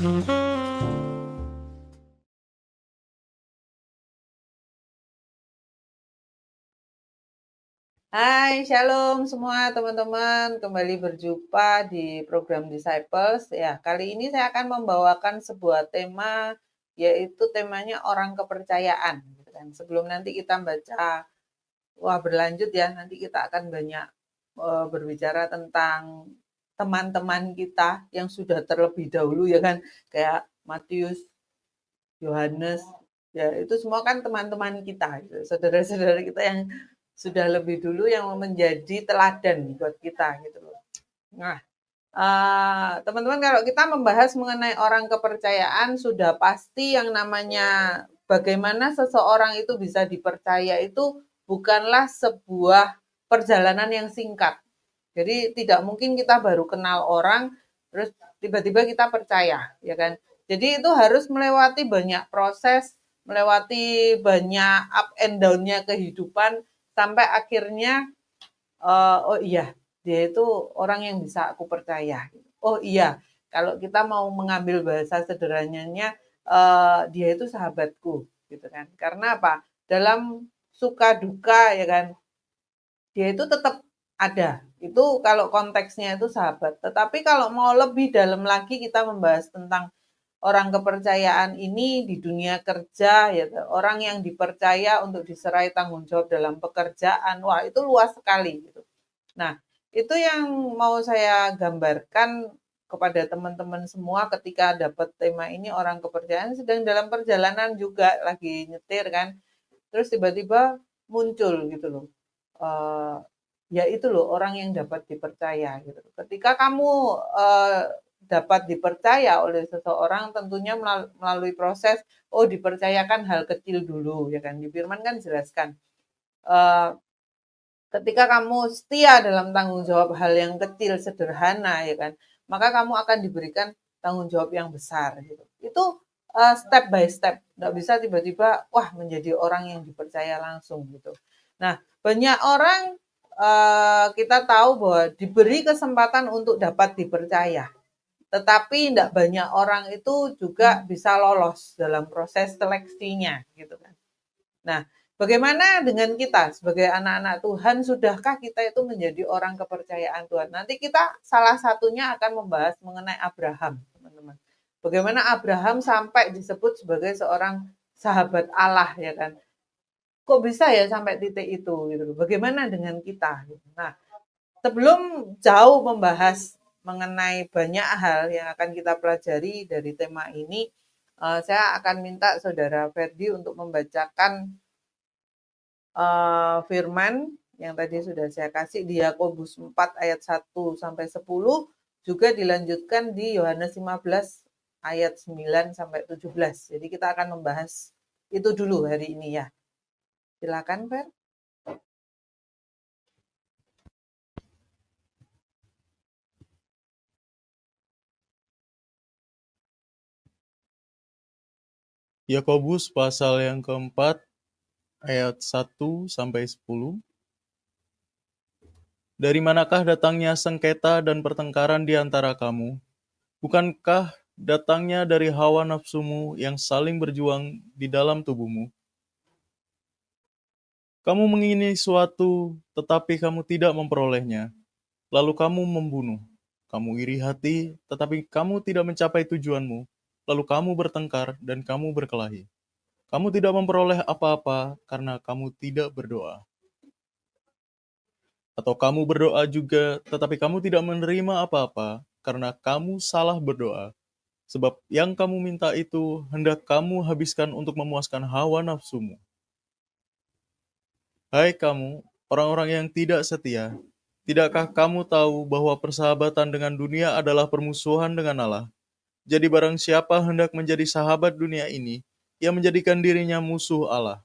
Hai, shalom semua teman-teman. Kembali berjumpa di program Disciples. Ya, kali ini saya akan membawakan sebuah tema, yaitu temanya orang kepercayaan. Gitu kan. Sebelum nanti kita baca, berlanjut ya. Nanti kita akan banyak berbicara tentang teman-teman kita yang sudah terlebih dahulu ya kan, kayak Matius, Yohanes, ya itu semua kan teman-teman kita, gitu. Saudara-saudara kita yang sudah lebih dulu yang menjadi teladan buat kita gitu loh. Nah, teman-teman kalau kita membahas mengenai orang kepercayaan sudah pasti yang namanya bagaimana seseorang itu bisa dipercaya itu bukanlah sebuah perjalanan yang singkat. Jadi tidak mungkin kita baru kenal orang terus tiba-tiba kita percaya, ya kan? Jadi itu harus melewati banyak proses, melewati banyak up and down-nya kehidupan sampai akhirnya oh iya, dia itu orang yang bisa aku percaya. Oh iya, kalau kita mau mengambil bahasa sederhananya, dia itu sahabatku, gitu kan. Karena apa? Dalam suka duka ya kan, dia itu tetap ada. Itu kalau konteksnya itu sahabat. Tetapi kalau mau lebih dalam lagi kita membahas tentang orang kepercayaan ini di dunia kerja, ya, orang yang dipercaya untuk diserai tanggung jawab dalam pekerjaan, wah itu luas sekali. Gitu. Nah, itu yang mau saya gambarkan kepada teman-teman semua ketika dapat tema ini orang kepercayaan sedang dalam perjalanan juga lagi nyetir kan, terus tiba-tiba muncul gitu loh. Ya itu loh orang yang dapat dipercaya gitu. Ketika kamu dapat dipercaya oleh seseorang tentunya melalui proses dipercayakan hal kecil dulu ya kan. Di firman kan jelaskan ketika kamu setia dalam tanggung jawab hal yang kecil sederhana ya kan, maka kamu akan diberikan tanggung jawab yang besar gitu. Itu step by step, nggak bisa tiba-tiba wah menjadi orang yang dipercaya langsung gitu. Nah, banyak orang kita tahu bahwa diberi kesempatan untuk dapat dipercaya, tetapi tidak banyak orang itu juga bisa lolos dalam proses seleksinya gitu kan. Nah, bagaimana dengan kita sebagai anak-anak Tuhan? Sudahkah kita itu menjadi orang kepercayaan Tuhan? Nanti kita salah satunya akan membahas mengenai Abraham, teman-teman. Bagaimana Abraham sampai disebut sebagai seorang sahabat Allah, ya kan? Kok bisa ya sampai titik itu? Gitu. Bagaimana dengan kita? Nah, sebelum jauh membahas mengenai banyak hal yang akan kita pelajari dari tema ini, saya akan minta Saudara Ferdi untuk membacakan firman yang tadi sudah saya kasih di Yakobus 4 ayat 1 sampai 10, juga dilanjutkan di Yohanes 15 ayat 9 sampai 17. Jadi kita akan membahas itu dulu hari ini ya. Silakan, Fer. Yakobus pasal yang keempat ayat 1 sampai 10. Dari manakah datangnya sengketa dan pertengkaran di antara kamu? Bukankah datangnya dari hawa nafsumu yang saling berjuang di dalam tubuhmu? Kamu mengingini suatu, tetapi kamu tidak memperolehnya. Lalu kamu membunuh. Kamu iri hati, tetapi kamu tidak mencapai tujuanmu. Lalu kamu bertengkar dan kamu berkelahi. Kamu tidak memperoleh apa-apa karena kamu tidak berdoa. Atau kamu berdoa juga, tetapi kamu tidak menerima apa-apa karena kamu salah berdoa. Sebab yang kamu minta itu hendak kamu habiskan untuk memuaskan hawa nafsumu. Hai kamu, orang-orang yang tidak setia, tidakkah kamu tahu bahwa persahabatan dengan dunia adalah permusuhan dengan Allah? Jadi barang siapa hendak menjadi sahabat dunia ini, ia menjadikan dirinya musuh Allah.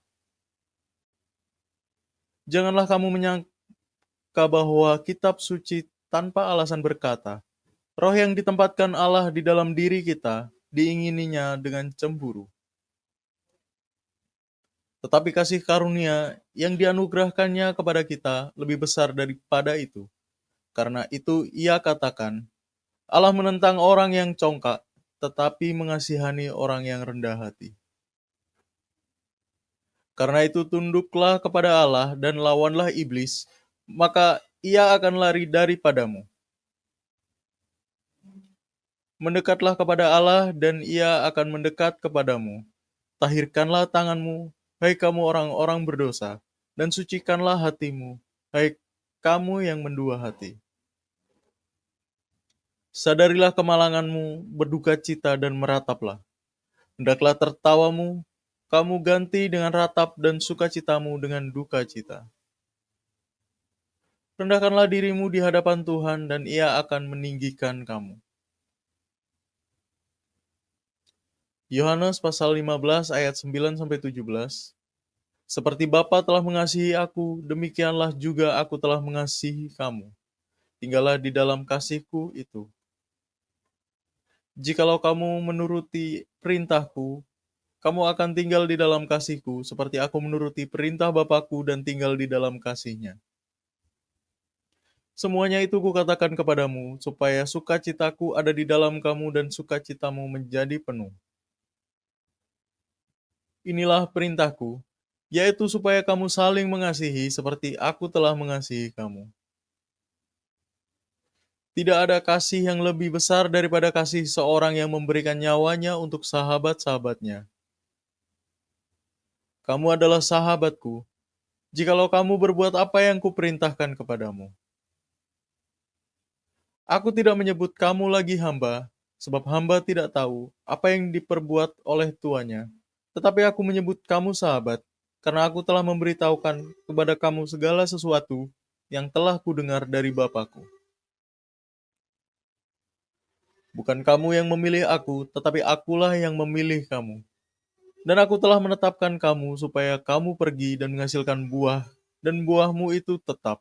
Janganlah kamu menyangka bahwa kitab suci tanpa alasan berkata, Roh yang ditempatkan Allah di dalam diri kita, diingininya dengan cemburu. Tetapi kasih karunia yang dianugerahkannya kepada kita lebih besar daripada itu. Karena itu ia katakan, Allah menentang orang yang congkak, tetapi mengasihani orang yang rendah hati. Karena itu tunduklah kepada Allah dan lawanlah iblis, maka ia akan lari daripadamu. Mendekatlah kepada Allah dan ia akan mendekat kepadamu. Tahirkanlah tanganmu, hai kamu orang-orang berdosa, dan sucikanlah hatimu, hai kamu yang mendua hati. Sadarilah kemalanganmu, berduka cita dan merataplah. Hendaklah tertawamu, kamu ganti dengan ratap dan sukacitamu dengan duka cita. Rendahkanlah dirimu di hadapan Tuhan dan ia akan meninggikan kamu. Yohanes pasal 15 ayat 9-17. Seperti Bapa telah mengasihi aku, demikianlah juga aku telah mengasihi kamu. Tinggallah di dalam kasihku itu. Jikalau kamu menuruti perintahku, kamu akan tinggal di dalam kasihku, seperti aku menuruti perintah Bapakku dan tinggal di dalam kasihnya. Semuanya itu kukatakan kepadamu, supaya sukacitaku ada di dalam kamu dan sukacitamu menjadi penuh. Inilah perintahku, yaitu supaya kamu saling mengasihi seperti aku telah mengasihi kamu. Tidak ada kasih yang lebih besar daripada kasih seorang yang memberikan nyawanya untuk sahabat-sahabatnya. Kamu adalah sahabatku, jikalau kamu berbuat apa yang kuperintahkan kepadamu. Aku tidak menyebut kamu lagi hamba, sebab hamba tidak tahu apa yang diperbuat oleh tuannya. Tetapi aku menyebut kamu sahabat, karena aku telah memberitahukan kepada kamu segala sesuatu yang telah kudengar dari Bapakku. Bukan kamu yang memilih aku, tetapi akulah yang memilih kamu. Dan aku telah menetapkan kamu supaya kamu pergi dan menghasilkan buah, dan buahmu itu tetap,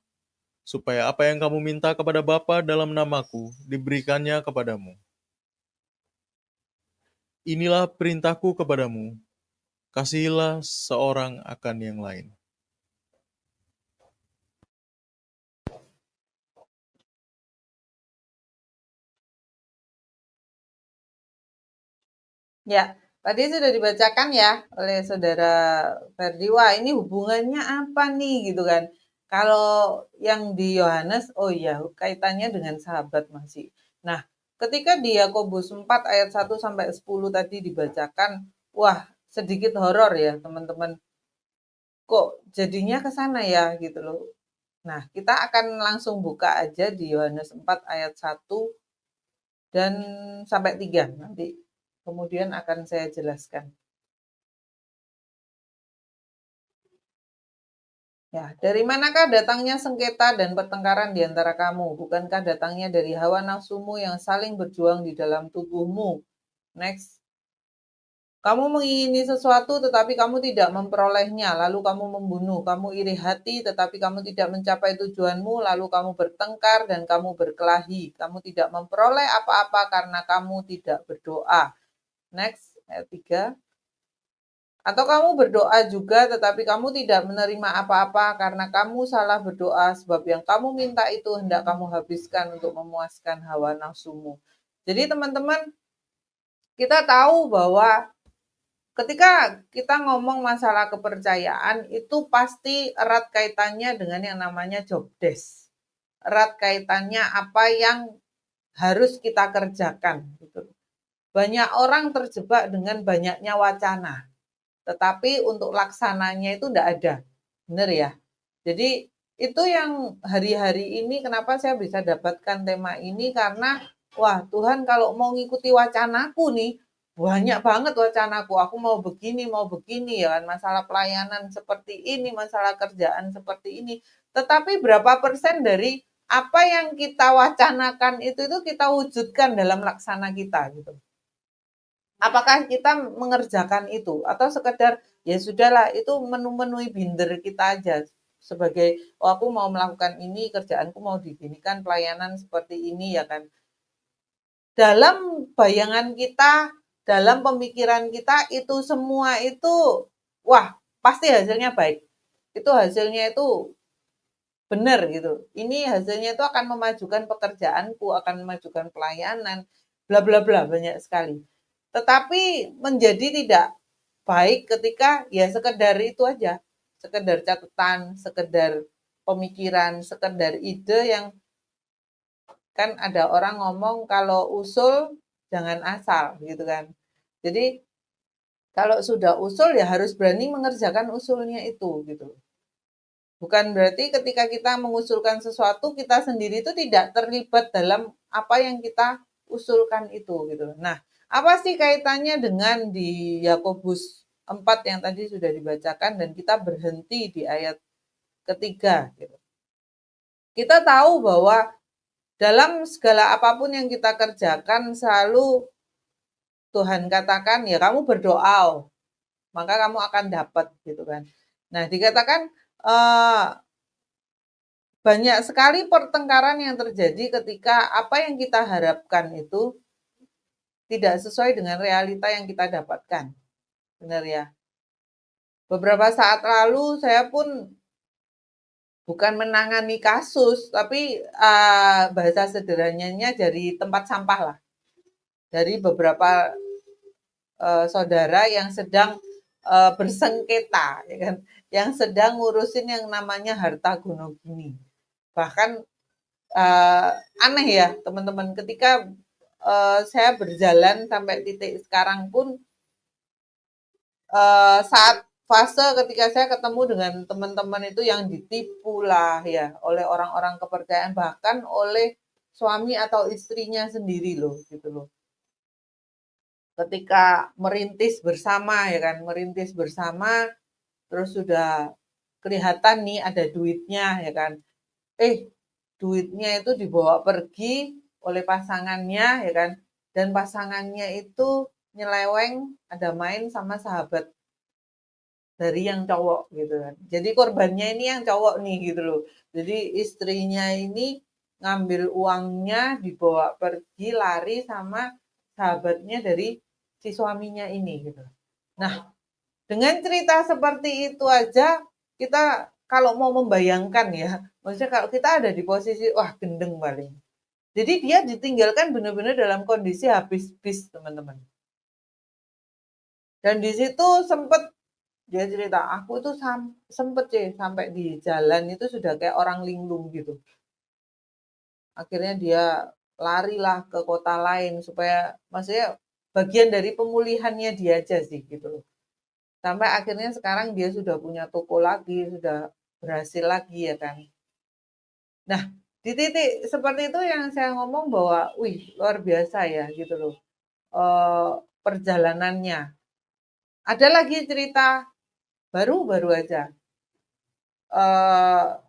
supaya apa yang kamu minta kepada Bapa dalam namaku, diberikannya kepadamu. Inilah perintahku kepadamu, kasihilah seorang akan yang lain. Ya, tadi sudah dibacakan ya oleh Saudara Ferdi. Wah, ini hubungannya apa nih gitu kan. Kalau yang di Yohanes, oh iya, kaitannya dengan sahabat masih. Nah, ketika di Yakobus 4 ayat 1 sampai 10 tadi dibacakan, wah, sedikit horor ya, teman-teman. Kok jadinya ke sana ya gitu loh. Nah, kita akan langsung buka aja di Yohanes 4 ayat 1 dan sampai 3 nanti. Kemudian akan saya jelaskan. Ya, dari manakah datangnya sengketa dan pertengkaran di antara kamu? Bukankah datangnya dari hawa nafsumu yang saling berjuang di dalam tubuhmu? Next. Kamu mengingini sesuatu tetapi kamu tidak memperolehnya, lalu kamu membunuh. Kamu iri hati tetapi kamu tidak mencapai tujuanmu, lalu kamu bertengkar dan kamu berkelahi. Kamu tidak memperoleh apa-apa karena kamu tidak berdoa. Next, ayat 3. Atau kamu berdoa juga tetapi kamu tidak menerima apa-apa karena kamu salah berdoa, sebab yang kamu minta itu hendak kamu habiskan untuk memuaskan hawa nafsumu. Jadi teman-teman, kita tahu bahwa ketika kita ngomong masalah kepercayaan itu pasti erat kaitannya dengan yang namanya job desk. Erat kaitannya apa yang harus kita kerjakan gitu. Banyak orang terjebak dengan banyaknya wacana. Tetapi untuk laksananya itu enggak ada. Benar ya? Jadi itu yang hari-hari ini kenapa saya bisa dapatkan tema ini karena wah Tuhan kalau mau ngikuti wacanaku nih banyak banget wacanaku. Aku mau begini ya kan masalah pelayanan seperti ini, masalah kerjaan seperti ini. Tetapi berapa persen dari apa yang kita wacanakan itu kita wujudkan dalam laksana kita gitu. Apakah kita mengerjakan itu atau sekedar ya sudahlah itu memenuhi binder kita aja sebagai oh aku mau melakukan ini kerjaanku mau diginikan pelayanan seperti ini ya kan. Dalam bayangan kita, dalam pemikiran kita itu semua itu wah pasti hasilnya baik. Itu hasilnya itu benar gitu. Ini hasilnya itu akan memajukan pekerjaanku, akan memajukan pelayanan, bla bla bla banyak sekali. Tetapi menjadi tidak baik ketika ya sekedar itu aja, sekedar catatan, sekedar pemikiran, sekedar ide yang kan ada orang ngomong kalau usul jangan asal gitu kan. Jadi kalau sudah usul ya harus berani mengerjakan usulnya itu gitu. Bukan berarti ketika kita mengusulkan sesuatu kita sendiri itu tidak terlibat dalam apa yang kita usulkan itu gitu. Nah, apa sih kaitannya dengan di Yakobus 4 yang tadi sudah dibacakan dan kita berhenti di ayat ketiga gitu. Kita tahu bahwa dalam segala apapun yang kita kerjakan selalu Tuhan katakan ya kamu berdoa maka kamu akan dapat gitu kan. Nah, dikatakan banyak sekali pertengkaran yang terjadi ketika apa yang kita harapkan itu tidak sesuai dengan realita yang kita dapatkan. Benar ya? Beberapa saat lalu saya pun bukan menangani kasus, tapi bahasa sederhananya dari tempat sampah lah. Dari beberapa saudara yang sedang bersengketa, ya kan? Yang sedang ngurusin yang namanya harta gono gini. Bahkan aneh ya teman-teman, ketika saya berjalan sampai titik sekarang pun saat fase ketika saya ketemu dengan teman-teman itu yang ditipu lah ya oleh orang-orang kepercayaan, bahkan oleh suami atau istrinya sendiri loh gitu loh. Ketika merintis bersama ya kan, merintis bersama terus sudah kelihatan nih ada duitnya ya kan. Duitnya itu dibawa pergi oleh pasangannya ya kan. Dan pasangannya itu nyeleweng, ada main sama sahabat dari yang cowok gitu kan. Jadi korbannya ini yang cowok nih gitu loh. Jadi istrinya ini ngambil uangnya, dibawa pergi, lari sama sahabatnya dari si suaminya ini gitu. Nah, dengan cerita seperti itu aja kita kalau mau membayangkan ya, maksudnya kalau kita ada di posisi wah gendeng paling. Jadi dia ditinggalkan benar-benar dalam kondisi habis bis teman-teman. Dan di situ sempat dia cerita, aku tuh sempet sih sampai di jalan itu sudah kayak orang linglung gitu. Akhirnya dia larilah ke kota lain supaya maksudnya bagian dari pemulihannya dia aja sih gitu loh. Sampai akhirnya sekarang dia sudah punya toko lagi, sudah berhasil lagi ya kan. Nah, di titik seperti itu yang saya ngomong bahwa, wih luar biasa ya gitu loh perjalanannya. Ada lagi cerita baru-baru aja.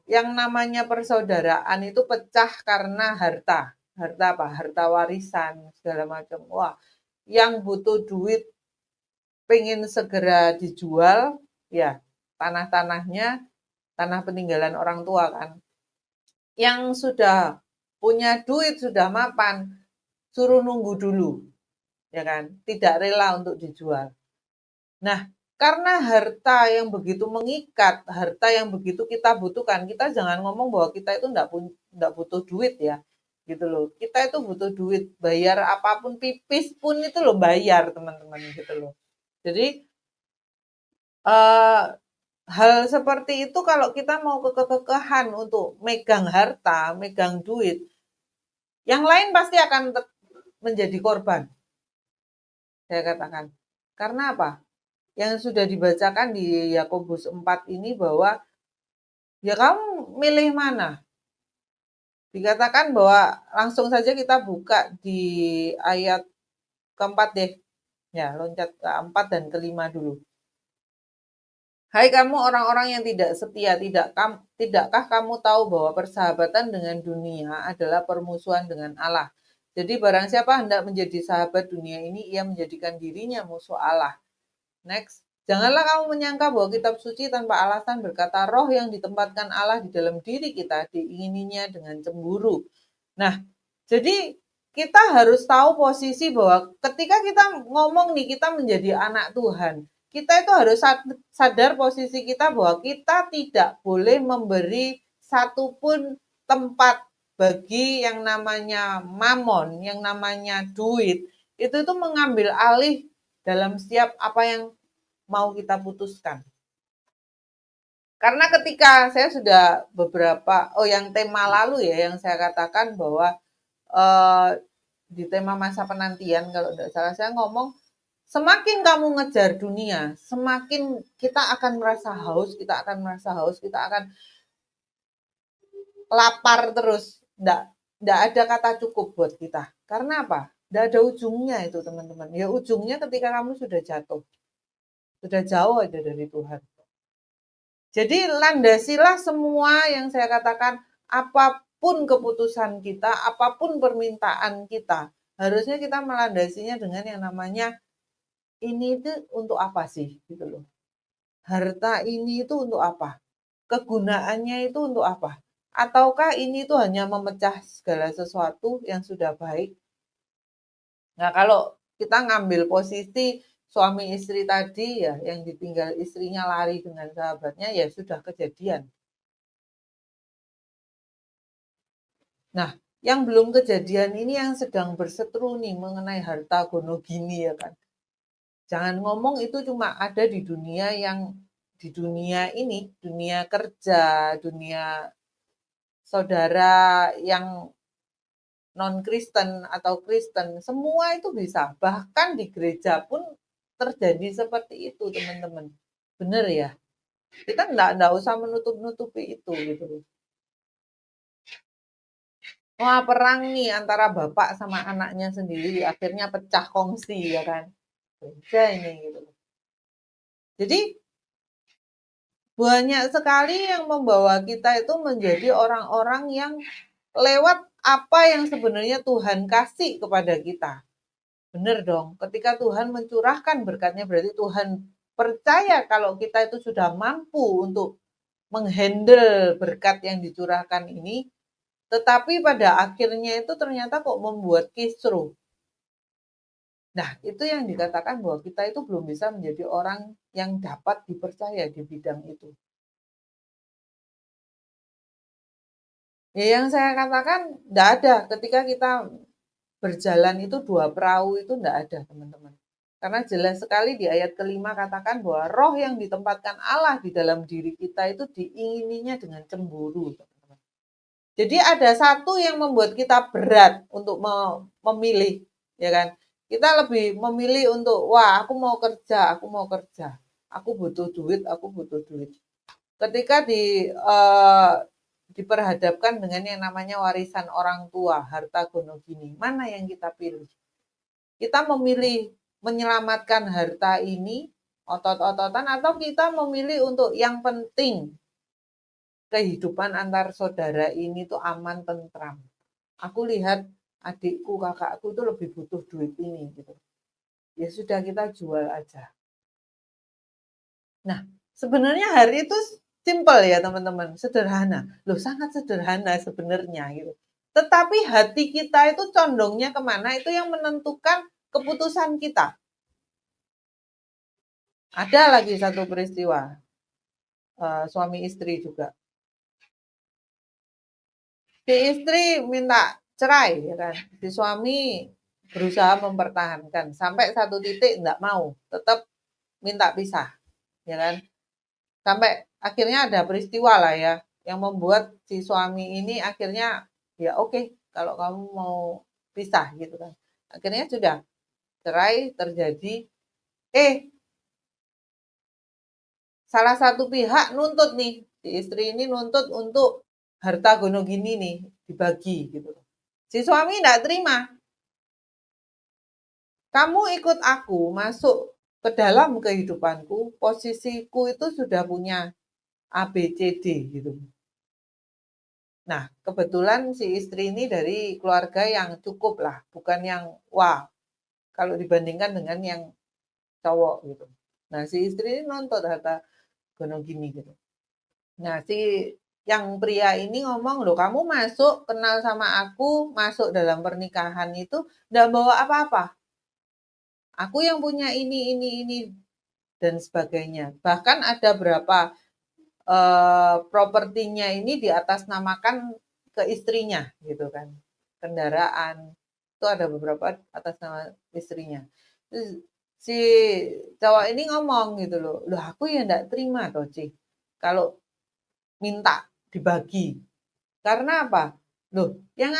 Yang namanya persaudaraan itu pecah karena harta. Harta apa? Harta warisan segala macam. Wah, yang butuh duit pengen segera dijual, ya tanah-tanahnya, tanah peninggalan orang tua kan. Yang sudah punya duit, sudah mapan, suruh nunggu dulu, ya kan? Tidak rela untuk dijual. Nah, karena harta yang begitu mengikat, harta yang begitu kita butuhkan, kita jangan ngomong bahwa kita itu enggak butuh duit ya, gitu loh. Kita itu butuh duit, bayar apapun, pipis pun itu loh bayar teman-teman gitu loh. Jadi hal seperti itu kalau kita mau kekehan untuk megang harta, megang duit, yang lain pasti akan menjadi korban, saya katakan. Karena apa? Yang sudah dibacakan di Yakobus 4 ini bahwa ya kamu milih mana? Dikatakan bahwa langsung saja kita buka di ayat keempat deh. Ya, loncat ke 4 dan kelima dulu. Hai kamu orang-orang yang tidak setia, tidakkah kamu tahu bahwa persahabatan dengan dunia adalah permusuhan dengan Allah? Jadi barang siapa hendak menjadi sahabat dunia ini, ia menjadikan dirinya musuh Allah. Next. Janganlah kamu menyangka bahwa kitab suci tanpa alasan berkata roh yang ditempatkan Allah di dalam diri kita diingininya dengan cemburu. Nah, jadi kita harus tahu posisi bahwa ketika kita ngomong nih kita menjadi anak Tuhan, kita itu harus sadar posisi kita bahwa kita tidak boleh memberi satupun tempat bagi yang namanya mamon, yang namanya duit, itu tuh mengambil alih dalam setiap apa yang mau kita putuskan. Karena ketika saya sudah yang tema lalu ya, yang saya katakan bahwa di tema masa penantian, kalau tidak salah saya ngomong, semakin kamu ngejar dunia, semakin kita akan merasa haus, kita akan lapar terus. Nggak ada kata cukup buat kita. Karena apa? Nggak ada ujungnya itu teman-teman. Ya ujungnya ketika kamu sudah jatuh. Sudah jauh aja dari Tuhan. Jadi landasilah semua yang saya katakan, apapun keputusan kita, apapun permintaan kita, harusnya kita melandasinya dengan yang namanya, ini itu untuk apa sih? Gitu loh. Harta ini itu untuk apa? Kegunaannya itu untuk apa? Ataukah ini tuh hanya memecah segala sesuatu yang sudah baik? Nah, kalau kita ngambil posisi suami istri tadi ya, yang ditinggal istrinya lari dengan sahabatnya, ya sudah kejadian. Nah, yang belum kejadian ini yang sedang berseteru nih mengenai harta gono gini ya kan. Jangan ngomong itu cuma ada di dunia ini, dunia kerja, dunia saudara yang non-Kristen atau Kristen, semua itu bisa. Bahkan di gereja pun terjadi seperti itu, teman-teman. Benar ya? Kita enggak usah menutup-nutupi itu gitu. Wah, perang nih antara bapak sama anaknya sendiri, akhirnya pecah kongsi ya kan. Beda ini gitu. Jadi banyak sekali yang membawa kita itu menjadi orang-orang yang lewat apa yang sebenarnya Tuhan kasih kepada kita. Benar dong, ketika Tuhan mencurahkan berkatnya berarti Tuhan percaya kalau kita itu sudah mampu untuk menghandle berkat yang dicurahkan ini, tetapi pada akhirnya itu ternyata kok membuat kisruh. Nah, itu yang dikatakan bahwa kita itu belum bisa menjadi orang yang dapat dipercaya di bidang itu. Ya, yang saya katakan enggak ada ketika kita berjalan itu dua perahu itu enggak ada, teman-teman. Karena jelas sekali di ayat kelima katakan bahwa roh yang ditempatkan Allah di dalam diri kita itu diingininya dengan cemburu, teman-teman. Jadi ada satu yang membuat kita berat untuk memilih, ya kan? Kita lebih memilih untuk, wah aku mau kerja, aku butuh duit, Ketika diperhadapkan dengan yang namanya warisan orang tua, harta gono gini, mana yang kita pilih? Kita memilih menyelamatkan harta ini, otot-ototan, atau kita memilih untuk yang penting, kehidupan antar saudara ini tuh aman, tentram. Aku lihat adikku, kakakku itu lebih butuh duit ini gitu. Ya sudah kita jual aja. Nah, sebenarnya hari itu simple ya teman-teman, sederhana. Loh sangat sederhana sebenarnya gitu. Tetapi hati kita itu condongnya kemana itu yang menentukan keputusan kita. Ada lagi satu peristiwa, suami istri juga. Si istri minta cerai ya kan, si suami berusaha mempertahankan sampai satu titik enggak mau, tetap minta pisah, ya kan. Sampai akhirnya ada peristiwa lah ya yang membuat si suami ini akhirnya ya oke, kalau kamu mau pisah gitu kan. Akhirnya sudah cerai terjadi. Salah satu pihak nuntut nih, si istri ini nuntut untuk harta gono gini nih dibagi gitu. Si suami enggak terima. Kamu ikut aku masuk ke dalam kehidupanku, posisiku itu sudah punya A, B, C, D gitu. Nah, kebetulan si istri ini dari keluarga yang cukup lah, bukan yang wah, kalau dibandingkan dengan yang cowok gitu. Nah, si istri ini nonton harta gono gini gitu. Nah, si yang pria ini ngomong, loh kamu masuk, kenal sama aku, masuk dalam pernikahan itu, enggak bawa apa-apa. Aku yang punya ini, dan sebagainya. Bahkan ada berapa propertinya ini diatasnamakan ke istrinya gitu kan, kendaraan. Itu ada beberapa atas nama istrinya. Terus si cowok ini ngomong gitu loh, "Loh aku ya ndak terima toh, Ci, kalau minta dibagi." Karena apa? Loh, yang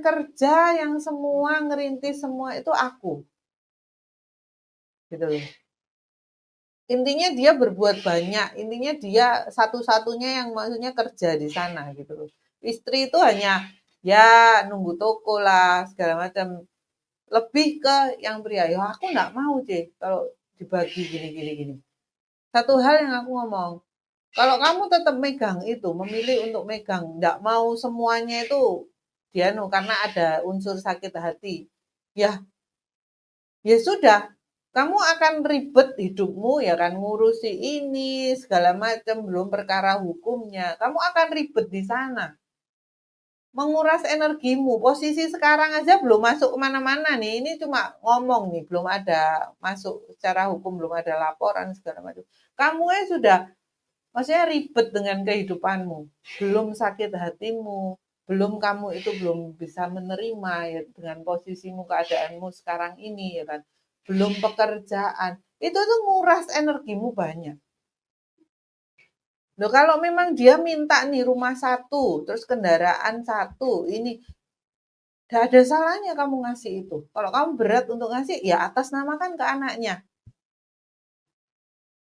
kerja, yang semua ngerintis semua itu aku, gitu loh. Intinya dia berbuat banyak, intinya dia satu-satunya yang maksudnya kerja di sana gitu loh. Istri itu hanya ya nunggu toko lah segala macam. Lebih ke yang pria, ya aku nggak mau deh kalau dibagi gini gini gini. Satu hal yang aku ngomong, kalau kamu tetap megang itu, memilih untuk megang, nggak mau semuanya itu dia karena ada unsur sakit hati. Ya, ya sudah, kamu akan ribet hidupmu ya kan ngurusi ini segala macam, belum perkara hukumnya. Kamu akan ribet di sana. Menguras energimu. Posisi sekarang aja belum masuk kemana-mana nih. Ini cuma ngomong nih, belum ada masuk secara hukum, belum ada laporan segala macam. Kamu sudah maksudnya ribet dengan kehidupanmu, belum sakit hatimu, belum kamu itu belum bisa menerima ya dengan posisimu, keadaanmu sekarang ini ya kan. Belum pekerjaan. Itu tuh nguras energimu banyak. Loh kalau memang dia minta nih rumah satu, terus kendaraan satu, ini gak ada salahnya kamu ngasih itu. Kalau kamu berat untuk ngasih, ya atas namakan ke anaknya.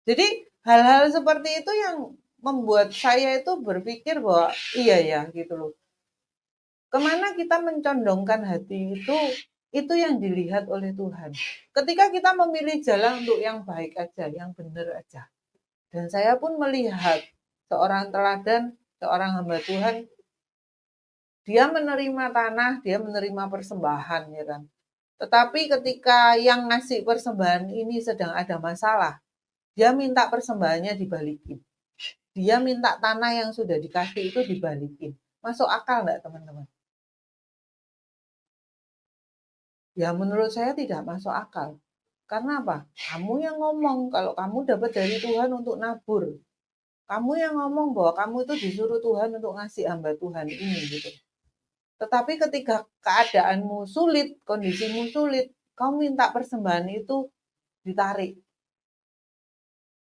Jadi hal-hal seperti itu yang membuat saya itu berpikir bahwa iya ya gitu loh. Kemana kita mencondongkan hati itu yang dilihat oleh Tuhan. Ketika kita memilih jalan untuk yang baik aja, yang benar aja. Dan saya pun melihat seorang teladan, seorang hamba Tuhan, dia menerima tanah, dia menerima persembahan ya kan. Tetapi ketika yang ngasih persembahan ini sedang ada masalah, dia minta persembahannya dibalikin. Dia minta tanah yang sudah dikasih itu dibalikin. Masuk akal nggak teman-teman? Ya menurut saya tidak masuk akal. Karena apa? Kamu yang ngomong kalau kamu dapat dari Tuhan untuk nabur. Kamu yang ngomong bahwa kamu itu disuruh Tuhan untuk ngasih hamba Tuhan ini gitu. Tetapi ketika keadaanmu sulit, kondisimu sulit, kamu minta persembahan itu ditarik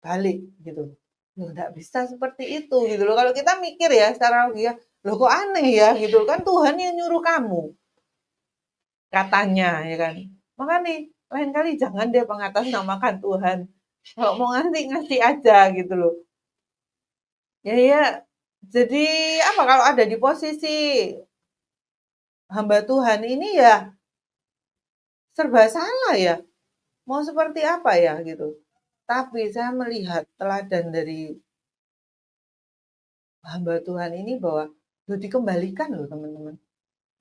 balik gitu. Loh, nggak bisa seperti itu gitu loh. Kalau kita mikir ya secara logika, loh kok aneh ya gitu kan Tuhan yang nyuruh kamu katanya ya kan. Makanya lain kali jangan deh mengatasnamakan Tuhan. Kalau mau ngasih ngasih aja gitu loh. Ya ya. Jadi apa kalau ada di posisi hamba Tuhan ini ya serba salah ya. Mau seperti apa ya gitu. Tapi saya melihat teladan dari hamba Tuhan ini bahwa loh dikembalikan loh teman-teman.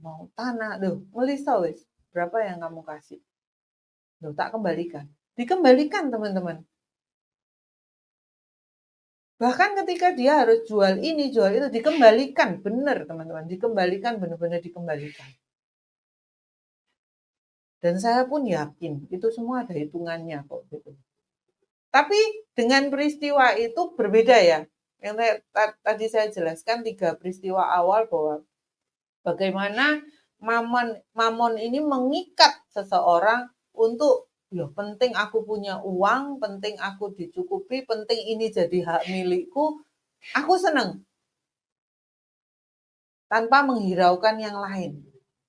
Mau tanah, loh ngelisau wis. Berapa yang kamu kasih? Loh tak kembalikan. Dikembalikan teman-teman. Bahkan ketika dia harus jual ini, jual itu, dikembalikan. Benar teman-teman, dikembalikan, benar-benar dikembalikan. Dan saya pun yakin, itu semua ada hitungannya kok. Gitu. Tapi dengan peristiwa itu berbeda ya. Yang tadi saya jelaskan 3 peristiwa awal bahwa bagaimana mamon ini mengikat seseorang untuk ya penting aku punya uang, penting aku dicukupi, penting ini jadi hak milikku, aku senang. Tanpa menghiraukan yang lain.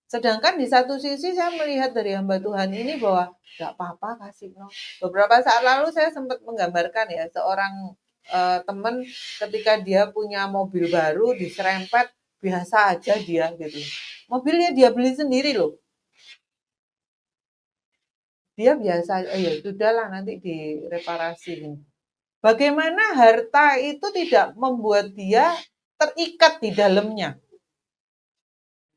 Sedangkan di satu sisi saya melihat dari hamba Tuhan ini bahwa nggak apa-apa kasih no. Beberapa saat lalu saya sempat menggambarkan ya seorang teman ketika dia punya mobil baru diserempet biasa aja dia gitu. Mobilnya dia beli sendiri loh. Dia biasa, ya sudahlah nanti direparasi. Bagaimana harta itu tidak membuat dia terikat di dalamnya.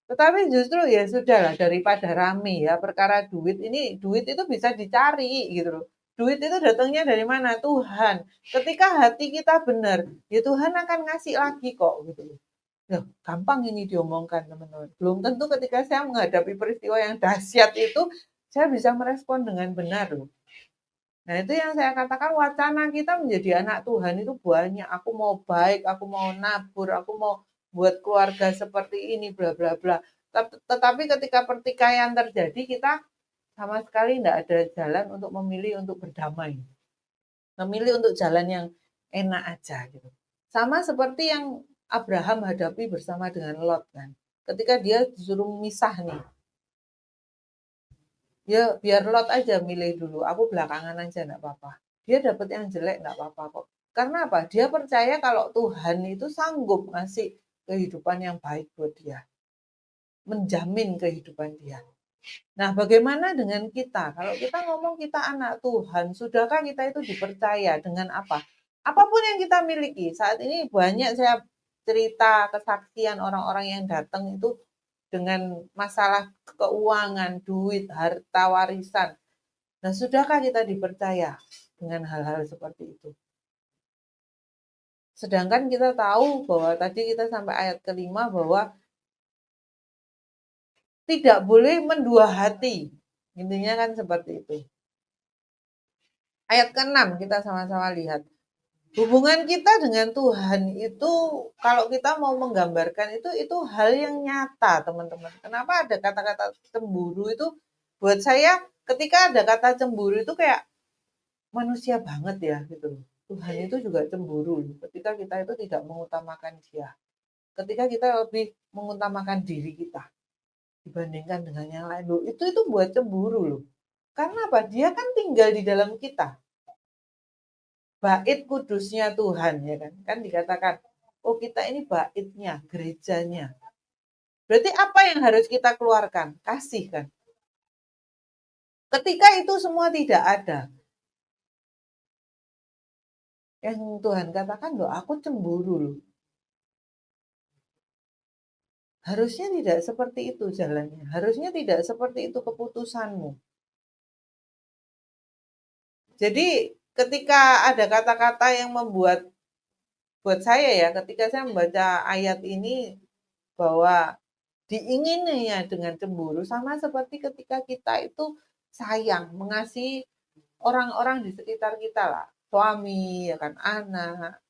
Tetapi justru ya sudahlah daripada rame ya perkara duit ini duit itu bisa dicari gitu loh. Duit itu datangnya dari mana? Tuhan. Ketika hati kita benar, ya Tuhan akan ngasih lagi kok gitu loh. Loh, gampang ini diomongkan teman-teman. Belum tentu ketika saya menghadapi peristiwa yang dahsyat itu saya bisa merespon dengan benar loh. Nah, itu yang saya katakan wacana kita menjadi anak Tuhan itu banyak. Aku mau baik, aku mau nabur, aku mau buat keluarga seperti ini, bla bla bla. Tetapi ketika pertikaian terjadi, kita sama sekali tidak ada jalan untuk memilih untuk berdamai. Memilih untuk jalan yang enak aja gitu. Sama seperti yang Abraham hadapi bersama dengan Lot kan. Ketika dia disuruh misah nih, ya biar Lot aja milih dulu, aku belakangan aja enggak apa-apa. Dia dapat yang jelek enggak apa-apa kok. Karena apa? Dia percaya kalau Tuhan itu sanggup ngasih kehidupan yang baik buat dia. Menjamin kehidupan dia. Nah, bagaimana dengan kita? Kalau kita ngomong kita anak Tuhan, sudahkah kita itu dipercaya dengan apa? Apapun yang kita miliki. Saat ini banyak saya cerita kesaksian orang-orang yang datang itu dengan masalah keuangan, duit, harta warisan. Nah, sudahkah kita dipercaya dengan hal-hal seperti itu? Sedangkan kita tahu bahwa tadi kita sampai ayat kelima bahwa tidak boleh mendua hati. Intinya kan seperti itu. Ayat ke-6 kita sama-sama lihat. Hubungan kita dengan Tuhan itu kalau kita mau menggambarkan itu hal yang nyata, teman-teman. Kenapa ada kata-kata cemburu itu buat saya ketika ada kata cemburu itu kayak manusia banget ya gitu. Tuhan itu juga cemburu ketika kita itu tidak mengutamakan Dia. Ketika kita lebih mengutamakan diri kita dibandingkan dengan yang lain. Loh, itu buat cemburu loh. Karena apa? Dia kan tinggal di dalam kita. Bait kudusnya Tuhan ya kan. Kan dikatakan, oh kita ini baitnya, gerejanya. Berarti apa yang harus kita keluarkan? Kasih kan. Ketika itu semua tidak ada, yang Tuhan katakan loh, aku cemburu loh. Harusnya tidak seperti itu jalannya. Harusnya tidak seperti itu keputusanmu. Jadi ketika ada kata-kata yang membuat buat saya ya, ketika saya membaca ayat ini bahwa diingininya dengan cemburu sama seperti ketika kita itu sayang, mengasihi orang-orang di sekitar kita lah, suami, ya kan, anak.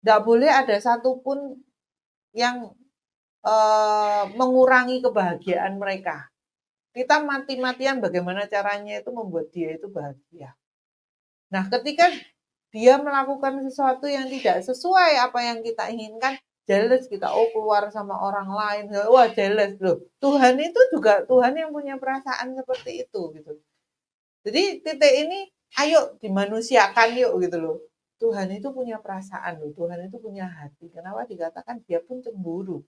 Tidak boleh ada satupun yang mengurangi kebahagiaan mereka. Kita mati-matian bagaimana caranya itu membuat dia itu bahagia. Nah, ketika dia melakukan sesuatu yang tidak sesuai apa yang kita inginkan, jealous kita, oh keluar sama orang lain, wah jealous loh. Tuhan itu juga Tuhan yang punya perasaan seperti itu gitu. Jadi titik ini ayo dimanusiakan yuk gitu loh. Tuhan itu punya perasaan loh, Tuhan itu punya hati. Kenapa dikatakan dia pun cemburu?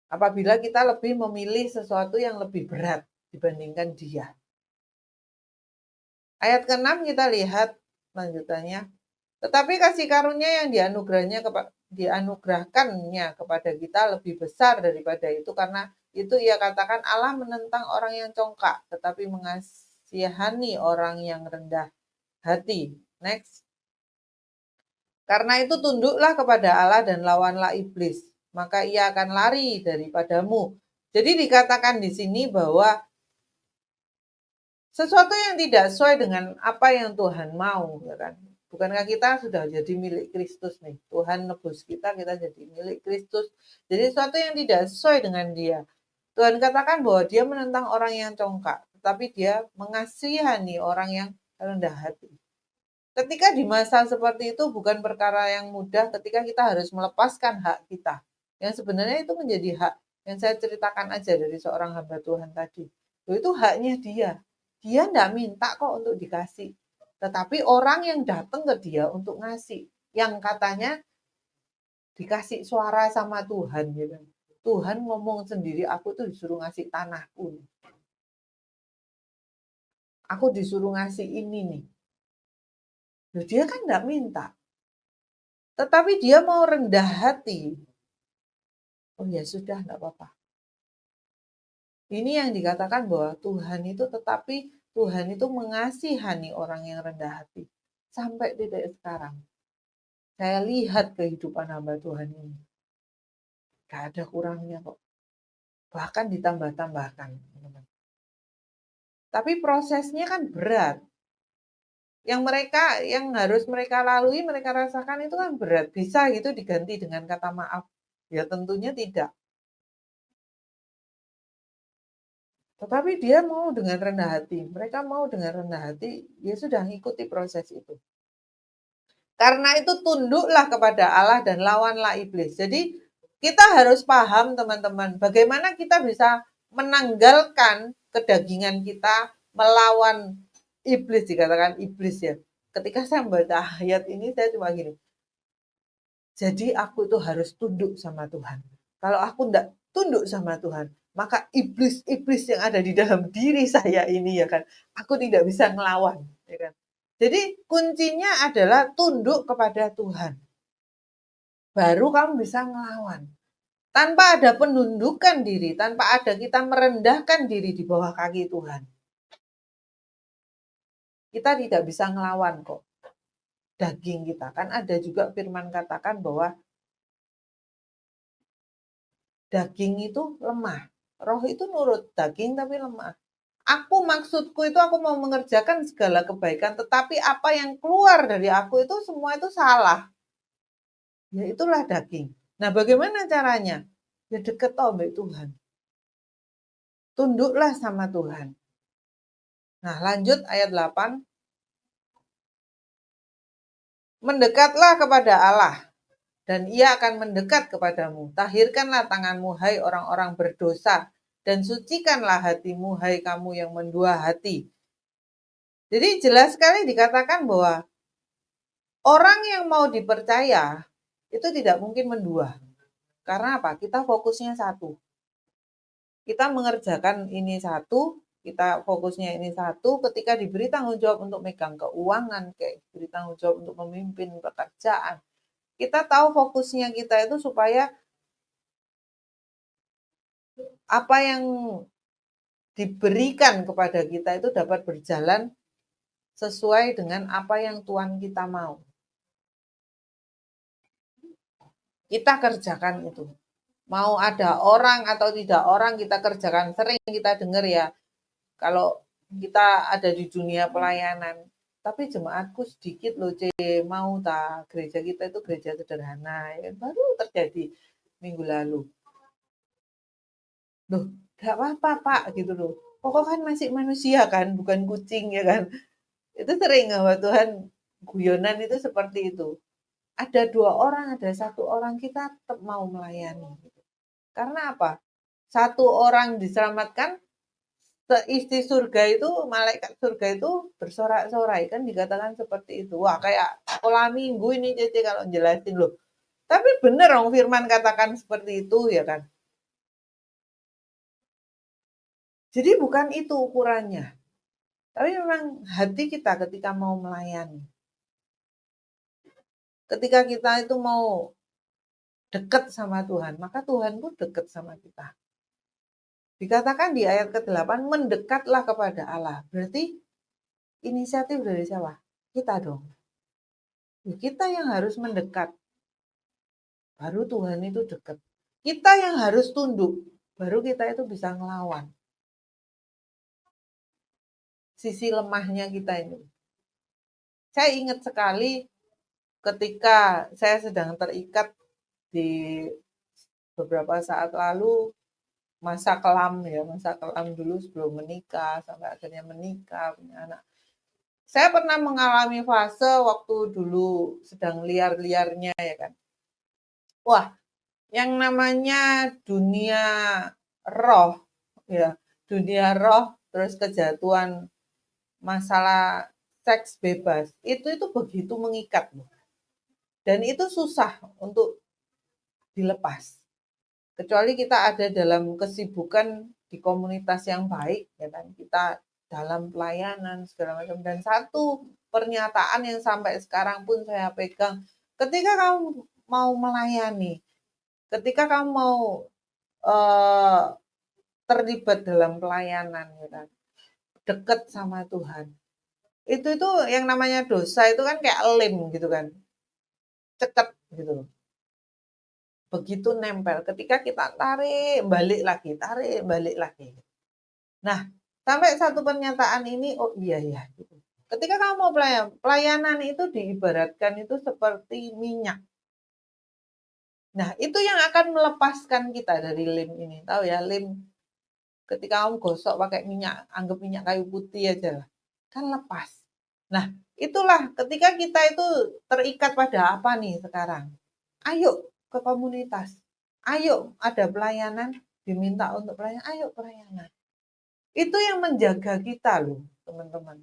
Apabila kita lebih memilih sesuatu yang lebih berat dibandingkan dia. Ayat ke-6 kita lihat lanjutannya. Tetapi kasih karunia yang dianugerahkannya kepada kita lebih besar daripada itu, karena itu ia katakan Allah menentang orang yang congkak, tetapi mengasihani orang yang rendah hati. Next. Karena itu tunduklah kepada Allah dan lawanlah iblis, maka ia akan lari daripadamu. Jadi dikatakan di sini bahwa sesuatu yang tidak sesuai dengan apa yang Tuhan mau, ya kan? Bukankah kita sudah jadi milik Kristus nih? Tuhan nebus kita, kita jadi milik Kristus. Jadi sesuatu yang tidak sesuai dengan Dia. Tuhan katakan bahwa Dia menentang orang yang congkak, tetapi Dia mengasihani orang yang rendah hati. Ketika di masa seperti itu bukan perkara yang mudah ketika kita harus melepaskan hak kita. Yang sebenarnya itu menjadi hak yang saya ceritakan aja dari seorang hamba Tuhan tadi. Itu haknya dia. Dia enggak minta kok untuk dikasih. Tetapi orang yang datang ke dia untuk ngasih. Yang katanya dikasih suara sama Tuhan. Gitu. Tuhan ngomong sendiri, aku tuh disuruh ngasih tanahku. Aku disuruh ngasih ini nih. Loh, dia kan enggak minta. Tetapi dia mau rendah hati. Oh ya sudah, enggak apa-apa. Ini yang dikatakan bahwa Tuhan itu Tuhan itu mengasihani orang yang rendah hati. Sampai titik sekarang. Saya lihat kehidupan hamba Tuhan ini. Gak ada kurangnya kok. Bahkan ditambah-tambahkan. Tapi prosesnya kan berat. yang harus mereka lalui, mereka rasakan itu kan berat. Bisa gitu diganti dengan kata maaf? Ya tentunya tidak. Tetapi dia mau dengan rendah hati. Mereka mau dengan rendah hati, ya sudah ngikuti proses itu. Karena itu tunduklah kepada Allah dan lawanlah iblis. Jadi kita harus paham teman-teman, bagaimana kita bisa menanggalkan kedagingan kita melawan iblis, dikatakan iblis ya. Ketika saya membaca ayat ini saya cuma gini, jadi aku itu harus tunduk sama Tuhan. Kalau aku tidak tunduk sama Tuhan, maka iblis-iblis yang ada di dalam diri saya ini ya kan, aku tidak bisa ngelawan, ya kan. Jadi kuncinya adalah tunduk kepada Tuhan. Baru kamu bisa ngelawan. Tanpa ada penundukan diri, tanpa ada kita merendahkan diri di bawah kaki Tuhan, kita tidak bisa ngelawan kok. Daging kita kan ada juga firman katakan bahwa daging itu lemah. Roh itu nurut, daging tapi lemah. Maksudku itu aku mau mengerjakan segala kebaikan, tetapi apa yang keluar dari aku itu semua itu salah. Ya itulah daging. Nah bagaimana caranya? Ya deket sama Tuhan. Tunduklah sama Tuhan. Nah lanjut ayat 8. Mendekatlah kepada Allah, dan ia akan mendekat kepadamu. Tahirkanlah tanganmu, hai orang-orang berdosa, dan sucikanlah hatimu, hai kamu yang mendua hati. Jadi jelas sekali dikatakan bahwa orang yang mau dipercaya itu tidak mungkin mendua. Karena apa? Kita fokusnya satu. Kita mengerjakan ini satu, kita fokusnya ini satu, ketika diberi tanggung jawab untuk megang keuangan, kayak diberi tanggung jawab untuk memimpin pekerjaan, kita tahu fokusnya kita itu supaya apa yang diberikan kepada kita itu dapat berjalan sesuai dengan apa yang Tuhan kita mau. Kita kerjakan itu. Mau ada orang atau tidak orang, kita kerjakan. Sering kita dengar ya, kalau kita ada di dunia pelayanan, tapi jemaatku sedikit loh, mau tak gereja kita itu gereja sederhana. Ya, baru terjadi minggu lalu. Loh, gak apa-apa Pak, gitu loh. Pokok kan masih manusia kan, bukan kucing ya kan. Itu sering bahwa Tuhan guyonan itu seperti itu. Ada 2 orang, ada 1 orang, kita tetap mau melayani. Karena apa? 1 orang diselamatkan, seisi surga itu, malaikat surga itu bersorak-sorai. Kan dikatakan seperti itu. Wah, kayak sekolah minggu ini Cece kalau jelasin loh. Tapi bener dong firman katakan seperti itu ya kan. Jadi bukan itu ukurannya. Tapi memang hati kita ketika mau melayani. Ketika kita itu mau dekat sama Tuhan, maka Tuhan pun dekat sama kita. Dikatakan di ayat ke-8, mendekatlah kepada Allah. Berarti inisiatif dari siapa? Kita dong. Kita yang harus mendekat. Baru Tuhan itu dekat. Kita yang harus tunduk. Baru kita itu bisa ngelawan. Sisi lemahnya kita ini. Saya ingat sekali ketika saya sedang terikat di beberapa saat lalu, masa kelam dulu sebelum menikah, sampai akhirnya menikah, punya anak. Saya pernah mengalami fase waktu dulu sedang liar-liarnya ya kan. Wah, yang namanya dunia roh, ya, dunia roh, terus kejatuhan, masalah seks bebas, itu begitu mengikat loh. Dan itu susah untuk dilepas. Kecuali kita ada dalam kesibukan di komunitas yang baik, ya kan, kita dalam pelayanan segala macam. Dan satu pernyataan yang sampai sekarang pun saya pegang, ketika kamu mau melayani, ketika kamu mau terlibat dalam pelayanan, ya kan, dekat sama Tuhan, itu yang namanya dosa itu kan kayak lem gitu kan, ceket gitu loh. Begitu nempel, ketika kita tarik balik lagi. Nah, sampai satu pernyataan ini, oh iya ya, gitu. Ketika kamu mau pelayanan itu diibaratkan itu seperti minyak. Nah, itu yang akan melepaskan kita dari lem ini. Tahu ya, lem ketika kamu gosok pakai minyak, anggap minyak kayu putih aja lah, kan lepas. Nah, itulah ketika kita itu terikat pada apa nih sekarang? Ayo ke komunitas. Ayo ada pelayanan, diminta untuk pelayanan, ayo pelayanan. Itu yang menjaga kita loh, teman-teman.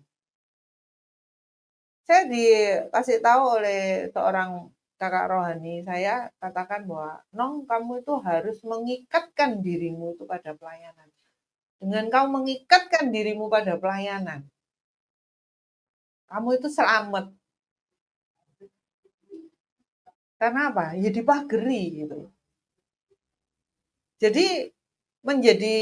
Saya dikasih tahu oleh seorang kakak rohani, saya katakan bahwa, Nong, kamu itu harus mengikatkan dirimu itu pada pelayanan. Dengan kamu mengikatkan dirimu pada pelayanan, kamu itu selamat. Karena apa? Ya dipageri gitu. Jadi menjadi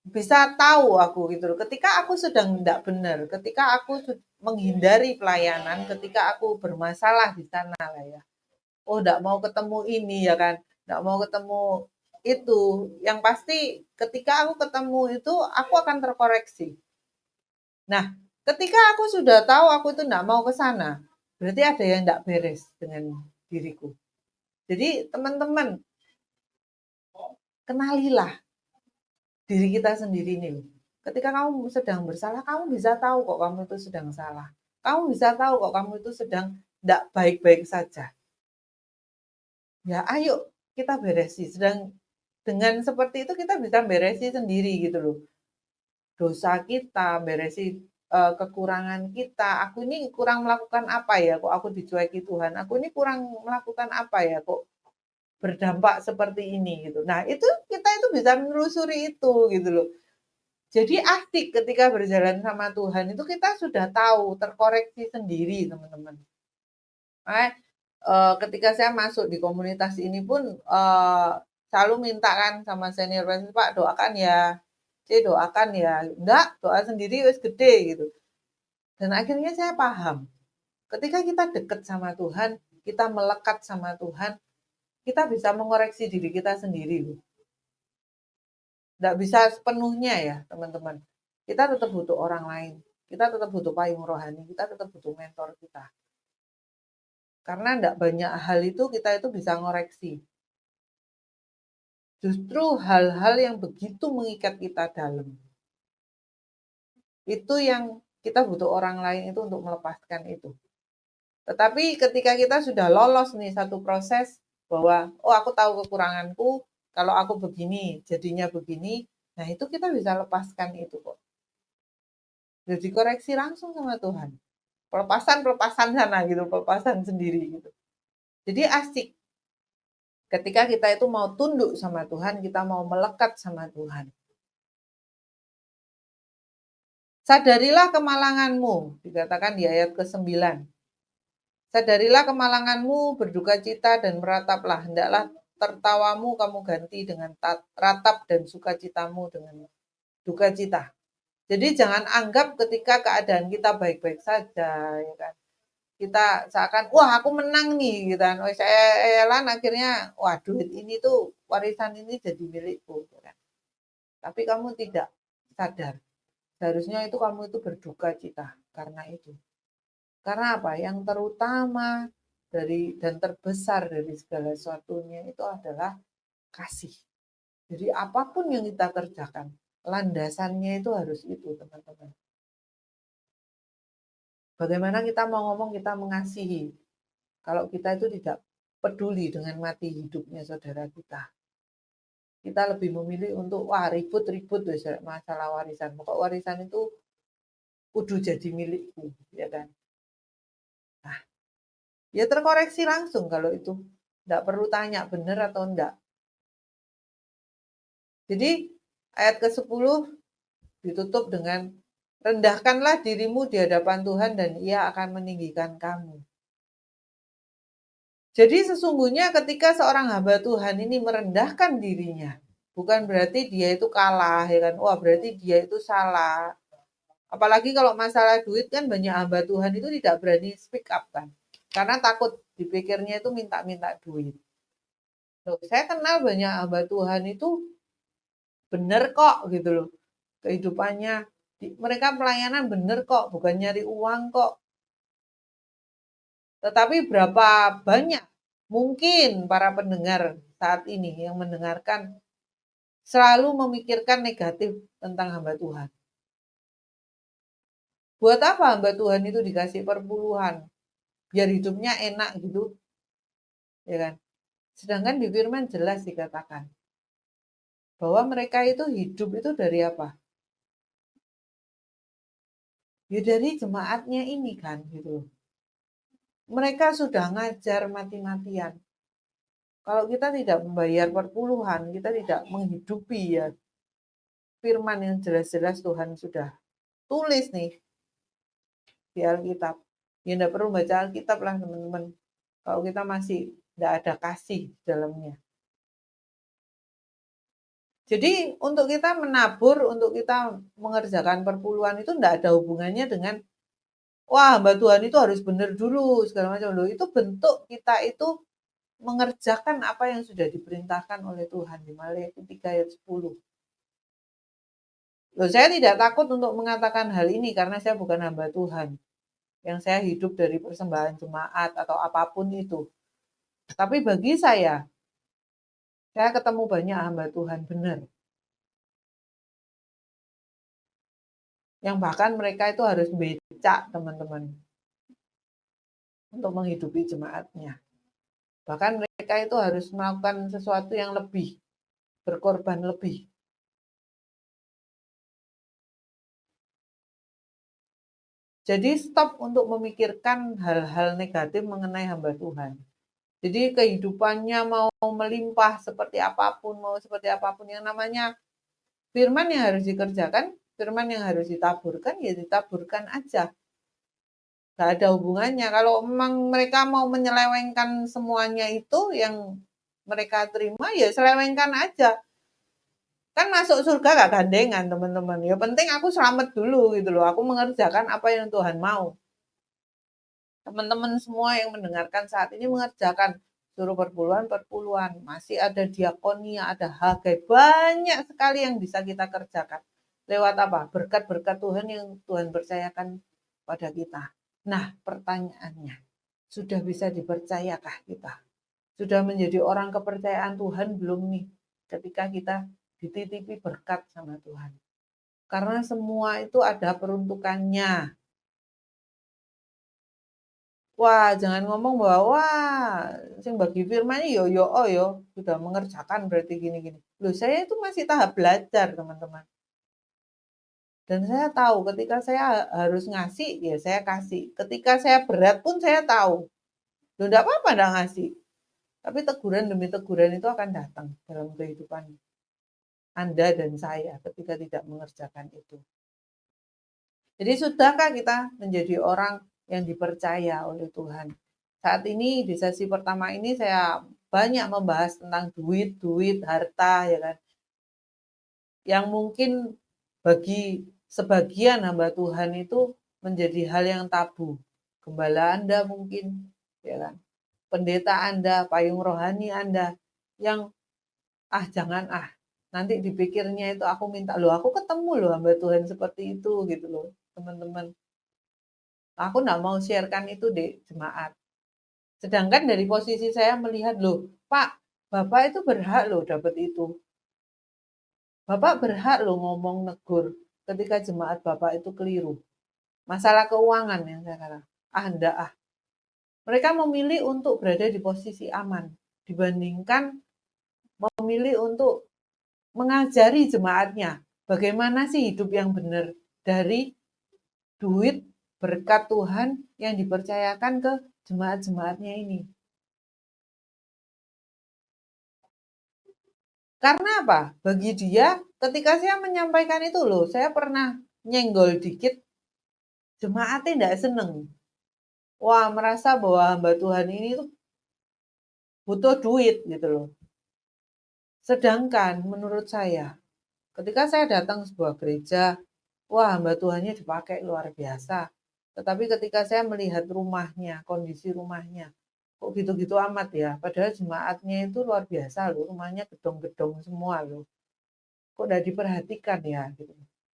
bisa tahu aku gitu loh. Ketika aku sedang tidak benar, ketika aku menghindari pelayanan, ketika aku bermasalah di sana lah ya. Oh, tidak mau ketemu ini ya kan, tidak mau ketemu itu. Yang pasti ketika aku ketemu itu, aku akan terkoreksi. Nah, ketika aku sudah tahu aku itu tidak mau ke sana, berarti ada yang tidak beres dengan diriku. Jadi teman-teman, kenalilah diri kita sendiri nih. Ketika kamu sedang bersalah, kamu bisa tahu kok kamu itu sedang salah. Kamu bisa tahu kok kamu itu sedang tidak baik-baik saja. Ya ayo kita beresi. Sedang dengan seperti itu kita bisa beresi sendiri gitu loh. Dosa kita, beresi kekurangan kita. Aku ini kurang melakukan apa ya kok aku dicueki Tuhan. Aku ini kurang melakukan apa ya kok berdampak seperti ini gitu. Nah, itu kita itu bisa menelusuri itu gitu loh. Jadi asik ketika berjalan sama Tuhan itu kita sudah tahu, terkoreksi sendiri teman-teman. Ketika saya masuk di komunitas ini pun selalu minta kan sama senior Pak doakan ya, doakan ya, enggak doa sendiri wis gede gitu. Dan akhirnya saya paham, ketika kita dekat sama Tuhan, kita melekat sama Tuhan, kita bisa mengoreksi diri kita sendiri loh. Nggak bisa sepenuhnya ya teman-teman. Kita tetap butuh orang lain. Kita tetap butuh payung rohani. Kita tetap butuh mentor kita. Karena enggak banyak hal itu kita itu bisa ngoreksi. Justru hal-hal yang begitu mengikat kita dalam. Itu yang kita butuh orang lain itu untuk melepaskan itu. Tetapi ketika kita sudah lolos nih satu proses bahwa, oh aku tahu kekuranganku, kalau aku begini, jadinya begini, nah itu kita bisa lepaskan itu kok. Jadi koreksi langsung sama Tuhan. Pelepasan sana gitu, pelepasan sendiri gitu. Jadi asik. Ketika kita itu mau tunduk sama Tuhan, kita mau melekat sama Tuhan. Sadarilah kemalanganmu, dikatakan di ayat ke-9. Sadarilah kemalanganmu, berduka cita dan merataplah. Hendaklah tertawamu kamu ganti dengan ratap dan sukacitamu dengan duka cita. Jadi jangan anggap ketika keadaan kita baik-baik saja, ya kan. Kita seakan wah aku menang nih gitu kan. Oh, saya elan akhirnya wah duit ini tuh warisan ini jadi milikku gitu kan. Tapi kamu tidak sadar. Seharusnya itu kamu itu berduka cita karena itu. Karena apa? Yang terutama dari dan terbesar dari segala sesuatunya itu adalah kasih. Jadi apapun yang kita kerjakan, landasannya itu harus itu, teman-teman. Bagaimana kita mau ngomong kita mengasihi kalau kita itu tidak peduli dengan mati hidupnya saudara kita. Kita lebih memilih untuk wah ribut-ribut masalah warisan. Pokok warisan itu kudu jadi milikku, ya kan? Nah, ya terkoreksi langsung kalau itu. Tidak perlu tanya benar atau enggak. Jadi ayat ke-10 ditutup dengan rendahkanlah dirimu di hadapan Tuhan dan Ia akan meninggikan kamu. Jadi sesungguhnya ketika seorang hamba Tuhan ini merendahkan dirinya, bukan berarti dia itu kalah, ya kan? Wah, berarti dia itu salah. Apalagi kalau masalah duit kan banyak hamba Tuhan itu tidak berani speak up kan. Karena takut dipikirnya itu minta-minta duit. Loh, saya kenal banyak hamba Tuhan itu bener kok gitu loh. Kehidupannya Mereka pelayanan bener kok, bukan nyari uang kok. Tetapi berapa banyak mungkin para pendengar saat ini yang mendengarkan selalu memikirkan negatif tentang hamba Tuhan. Buat apa hamba Tuhan itu dikasih perpuluhan? Biar hidupnya enak gitu, ya kan? Sedangkan di firman jelas dikatakan bahwa mereka itu hidup itu dari apa? Ya dari jemaatnya ini kan gitu. Mereka sudah ngajar mati-matian. Kalau kita tidak membayar perpuluhan, kita tidak menghidupi ya firman yang jelas-jelas Tuhan sudah tulis nih di Alkitab. Ya enggak perlu baca Alkitab lah teman-teman. Kalau kita masih tidak ada kasih di dalamnya. Jadi untuk kita menabur, untuk kita mengerjakan perpuluhan itu tidak ada hubungannya dengan wah hamba Tuhan itu harus benar dulu segala macam. Loh, itu bentuk kita itu mengerjakan apa yang sudah diperintahkan oleh Tuhan di Matius 3 ayat 10. Loh, saya tidak takut untuk mengatakan hal ini karena saya bukan hamba Tuhan. Yang saya hidup dari persembahan jemaat atau apapun itu. Tapi bagi saya ketemu banyak hamba Tuhan benar. Yang bahkan mereka itu harus becak teman-teman. Untuk menghidupi jemaatnya. Bahkan mereka itu harus melakukan sesuatu yang lebih. Berkorban lebih. Jadi stop untuk memikirkan hal-hal negatif mengenai hamba Tuhan. Jadi kehidupannya mau melimpah seperti apapun, mau seperti apapun yang namanya firman yang harus dikerjakan, firman yang harus ditaburkan, ya ditaburkan aja. Gak ada hubungannya. Kalau memang mereka mau menyelewengkan semuanya itu yang mereka terima, ya selewengkan aja. Kan masuk surga gak gandengan teman-teman. Ya penting aku selamat dulu gitu loh. Aku mengerjakan apa yang Tuhan mau. Teman-teman semua yang mendengarkan saat ini mengerjakan suruh perpuluhan, masih ada diakonia, ada hagai, banyak sekali yang bisa kita kerjakan. Lewat apa? Berkat-berkat Tuhan yang Tuhan percayakan pada kita. Nah, pertanyaannya, sudah bisa dipercayakah kita? Sudah menjadi orang kepercayaan Tuhan belum nih? Ketika kita dititipi berkat sama Tuhan. Karena semua itu ada peruntukannya. Wah, jangan ngomong bahwa wah, sing bagi firman yo yo oh yo sudah mengerjakan berarti gini-gini. Loh, saya itu masih tahap belajar, teman-teman. Dan saya tahu ketika saya harus ngasih, ya saya kasih. Ketika saya berat pun saya tahu. Loh, enggak apa-apa enggak ngasih. Tapi teguran demi teguran itu akan datang dalam kehidupan Anda dan saya ketika tidak mengerjakan itu. Jadi sudahkah kita menjadi orang yang dipercaya oleh Tuhan? Saat ini di sesi pertama ini saya banyak membahas tentang duit, harta, ya kan. Yang mungkin bagi sebagian hamba Tuhan itu menjadi hal yang tabu. Gembala Anda mungkin, ya kan. Pendeta Anda, payung rohani Anda yang jangan nanti dipikirnya itu aku minta loh, aku ketemu loh hamba Tuhan seperti itu gitu loh, teman-teman. Aku enggak mau sharekan itu di jemaat. Sedangkan dari posisi saya melihat, loh, Pak, Bapak itu berhak loh dapat itu. Bapak berhak loh ngomong negur ketika jemaat Bapak itu keliru. Masalah keuangan yang saya katakan. Enggak. Mereka memilih untuk berada di posisi aman dibandingkan memilih untuk mengajari jemaatnya bagaimana sih hidup yang benar dari duit berkat Tuhan yang dipercayakan ke jemaat-jemaatnya ini. Karena apa? Bagi dia, ketika saya menyampaikan itu loh, saya pernah nyenggol dikit, jemaatnya tidak seneng. Wah, merasa bahwa hamba Tuhan ini tuh butuh duit gitu loh. Sedangkan menurut saya, ketika saya datang sebuah gereja, wah hamba Tuhannya dipakai luar biasa. Tetapi ketika saya melihat rumahnya, kondisi rumahnya, kok gitu-gitu amat ya. Padahal jemaatnya itu luar biasa loh, rumahnya gedong-gedong semua loh. Kok udah diperhatikan ya gitu.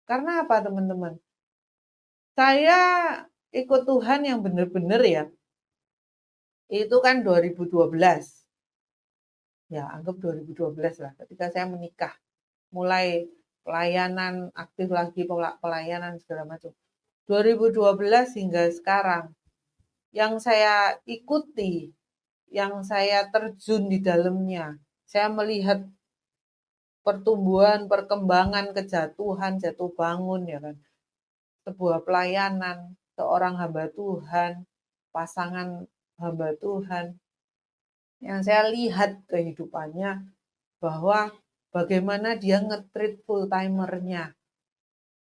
Karena apa teman-teman? Saya ikut Tuhan yang benar-benar ya, itu kan 2012. Ya, anggap 2012 lah, ketika saya menikah. Mulai pelayanan, aktif lagi pelayanan segala macam. 2012 hingga sekarang, yang saya ikuti, yang saya terjun di dalamnya, saya melihat pertumbuhan, perkembangan, kejatuhan, jatuh bangun ya kan. Sebuah pelayanan, seorang hamba Tuhan, pasangan hamba Tuhan, yang saya lihat kehidupannya bahwa bagaimana dia nge-treat full timernya.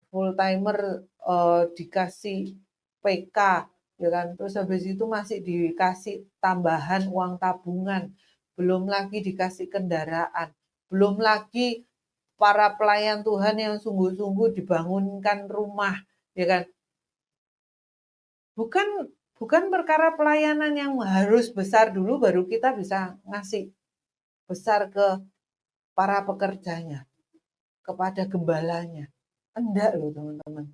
Full timer dikasih PK ya kan. Terus habis itu masih dikasih tambahan uang tabungan, belum lagi dikasih kendaraan, belum lagi para pelayan Tuhan yang sungguh-sungguh dibangunkan rumah, ya kan. Bukan perkara pelayanan yang harus besar dulu baru kita bisa ngasih besar ke para pekerjanya, kepada gembalanya. Enggak loh teman-teman.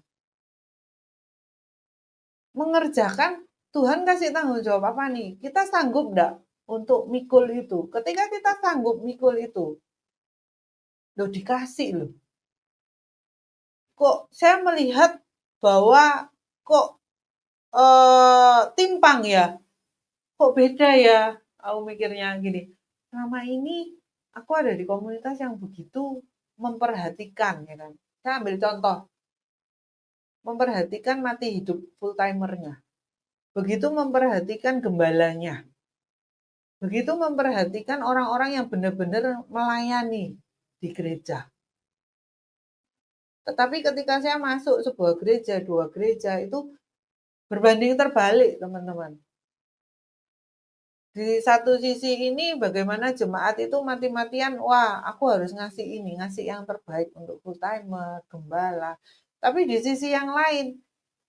Mengerjakan, Tuhan kasih tanggung jawab apa nih? Kita sanggup enggak untuk mikul itu? Ketika kita sanggup mikul itu, loh dikasih loh. Kok saya melihat bahwa kok timpang ya? Kok beda ya? Aku mikirnya gini, selama ini aku ada di komunitas yang begitu memperhatikan ya kan. Saya ambil contoh, memperhatikan mati hidup full timernya. Begitu memperhatikan gembalanya. Begitu memperhatikan orang-orang yang benar-benar melayani di gereja. Tetapi ketika saya masuk sebuah gereja, dua gereja, itu berbanding terbalik, teman-teman. Di satu sisi ini bagaimana jemaat itu mati-matian, wah aku harus ngasih ini, ngasih yang terbaik untuk full timer, gembala. Tapi di sisi yang lain,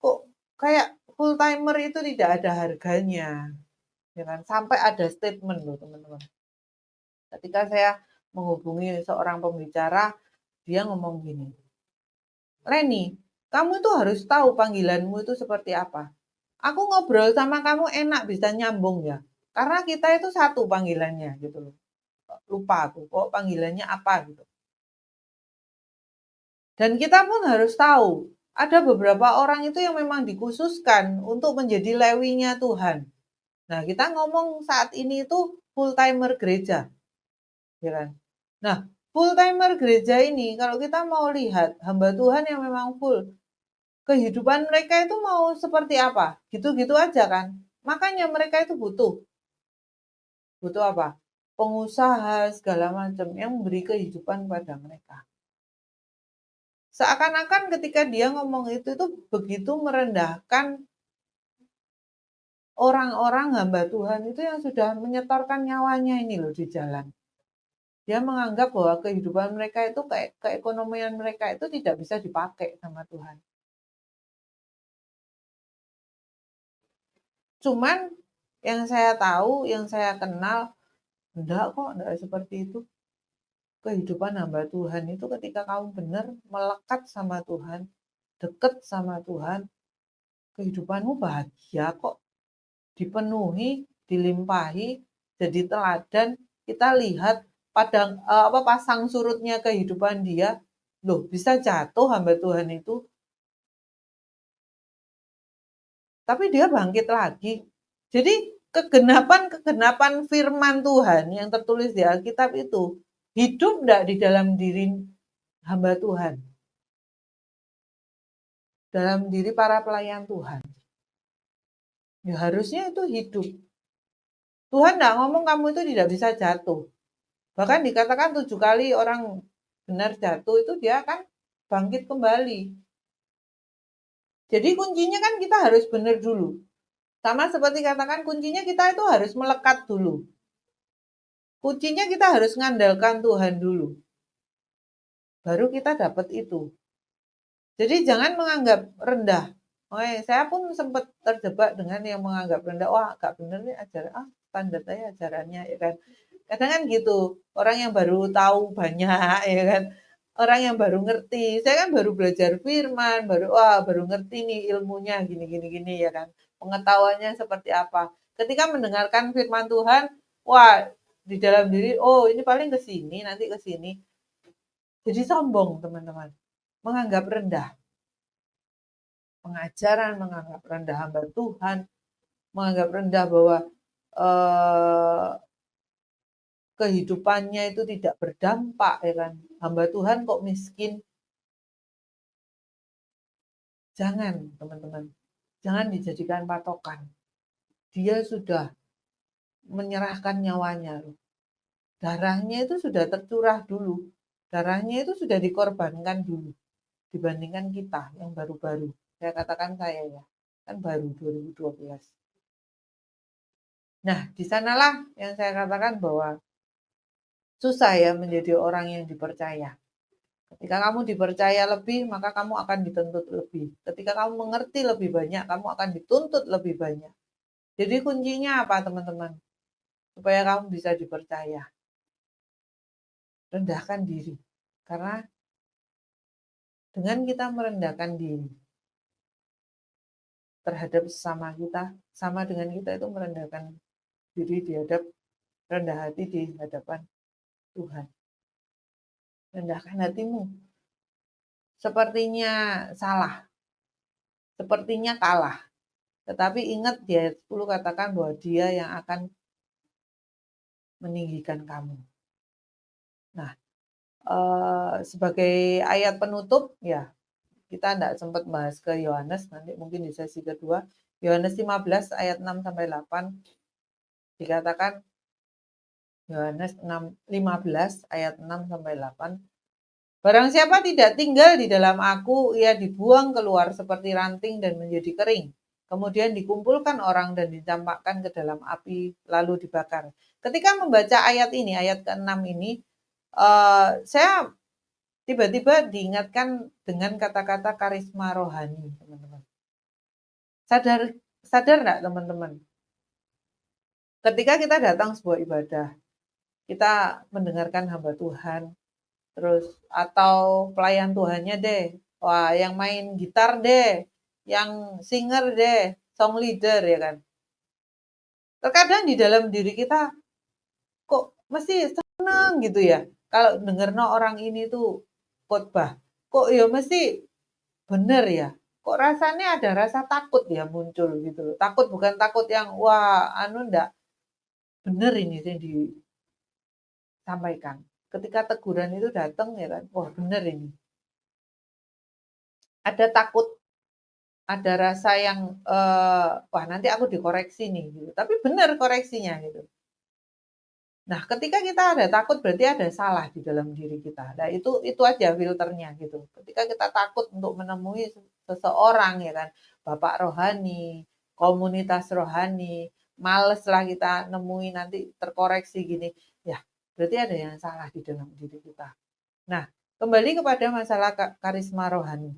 kok kayak full timer itu tidak ada harganya. Ya kan? Sampai ada statement loh teman-teman. Ketika saya menghubungi seorang pembicara, dia ngomong gini, Leni, kamu itu harus tahu panggilanmu itu seperti apa. Aku ngobrol sama kamu enak bisa nyambung ya. Karena kita itu satu panggilannya gitu loh. Lupa aku kok panggilannya apa gitu. Dan kita pun harus tahu, ada beberapa orang itu yang memang dikhususkan untuk menjadi lewinya Tuhan. Nah, kita ngomong saat ini itu full timer gereja. Ya kan? Nah, full timer gereja ini kalau kita mau lihat hamba Tuhan yang memang full, kehidupan mereka itu mau seperti apa? Gitu-gitu aja kan. Makanya mereka itu butuh apa? Pengusaha segala macam yang memberi kehidupan pada mereka. Seakan-akan ketika dia ngomong itu begitu merendahkan orang-orang hamba Tuhan itu yang sudah menyetorkan nyawanya ini loh di jalan. Dia menganggap bahwa kehidupan mereka itu kayak keekonomian mereka itu tidak bisa dipakai sama Tuhan. Cuman yang saya tahu, yang saya kenal, enggak kok, enggak seperti itu. Kehidupan hamba Tuhan itu ketika kamu benar melekat sama Tuhan, deket sama Tuhan, kehidupanmu bahagia kok. Dipenuhi, dilimpahi, jadi teladan. Kita lihat pasang surutnya kehidupan dia, loh bisa jatuh hamba Tuhan itu, tapi dia bangkit lagi. Jadi kegenapan firman Tuhan yang tertulis di Alkitab itu hidup enggak di dalam diri hamba Tuhan, dalam diri para pelayan Tuhan. Ya harusnya itu hidup. Tuhan enggak ngomong kamu itu tidak bisa jatuh. Bahkan dikatakan 7 kali orang benar jatuh itu dia akan bangkit kembali. Jadi kuncinya kan kita harus benar dulu. Sama seperti katakan kuncinya kita itu harus melekat dulu. Kuncinya kita harus mengandalkan Tuhan dulu. Baru kita dapat itu. Jadi jangan menganggap rendah. Saya pun sempat terjebak dengan yang menganggap rendah. Wah, gak bener nih ajaran. Standar aja ajarannya ya kan. Kadang kan gitu. Orang yang baru tahu banyak ya kan. orang yang baru ngerti. Saya kan baru belajar firman, baru ngerti nih ilmunya gini gini gini ya kan. Pengetahuannya seperti apa. Ketika mendengarkan firman Tuhan, wah di dalam diri, oh ini paling ke sini, nanti ke sini. Jadi sombong teman-teman. Menganggap rendah pengajaran, menganggap rendah hamba Tuhan, menganggap rendah bahwa eh, kehidupannya itu tidak berdampak ya kan. Hamba Tuhan kok miskin. Jangan, teman-teman. Jangan dijadikan patokan. Dia sudah menyerahkan nyawanya. Darahnya itu sudah tercurah dulu. Darahnya itu sudah dikorbankan dulu dibandingkan kita yang baru-baru. Saya katakan saya ya, kan baru 2012. Nah, di sanalah yang saya katakan bahwa susah ya menjadi orang yang dipercaya. Ketika kamu dipercaya lebih, maka kamu akan dituntut lebih. Ketika kamu mengerti lebih banyak, kamu akan dituntut lebih banyak. Jadi kuncinya apa teman-teman? Supaya kamu bisa dipercaya. Rendahkan diri. Karena dengan kita merendahkan diri terhadap sesama kita, sama dengan kita itu merendahkan diri rendah hati di hadapan Tuhan. Rendahkan hatimu. Sepertinya salah, sepertinya kalah. Tetapi ingat di ayat 10 katakan bahwa dia yang akan meninggikan kamu. Nah, sebagai ayat penutup, ya kita tidak sempat bahas ke Yohanes, nanti mungkin di sesi kedua. Yohanes 15 ayat 6-8 dikatakan, Yohanes 15 ayat 6-8, barang siapa tidak tinggal di dalam aku, ia dibuang keluar seperti ranting dan menjadi kering. Kemudian dikumpulkan orang dan dicampakkan ke dalam api, lalu dibakar. Ketika membaca ayat ini, ayat ke-6 ini, saya tiba-tiba diingatkan dengan kata-kata karisma rohani, teman-teman. Sadar nggak teman-teman? Ketika kita datang sebuah ibadah, kita mendengarkan hamba Tuhan, terus atau pelayan Tuhannya deh, wah yang main gitar deh, yang singer deh, song leader ya kan. Terkadang di dalam diri kita kok mesti seneng gitu ya. Kalau denger no orang ini tuh khotbah, kok ya mesti bener ya. Kok rasanya ada rasa takut ya muncul gitu loh. Takut bukan takut yang wah anu ndak bener ini yang disampaikan. Ketika teguran itu datang ya kan, wah bener ini. Ada takut, ada rasa yang wah nanti aku dikoreksi nih gitu. Tapi bener koreksinya gitu. Nah, ketika kita ada takut berarti ada salah di dalam diri kita. Nah, itu aja filternya gitu. Ketika kita takut untuk menemui seseorang ya kan, bapak rohani, komunitas rohani, males lah kita nemui nanti terkoreksi gini. Ya, berarti ada yang salah di dalam diri kita. Nah, kembali kepada masalah karisma rohani.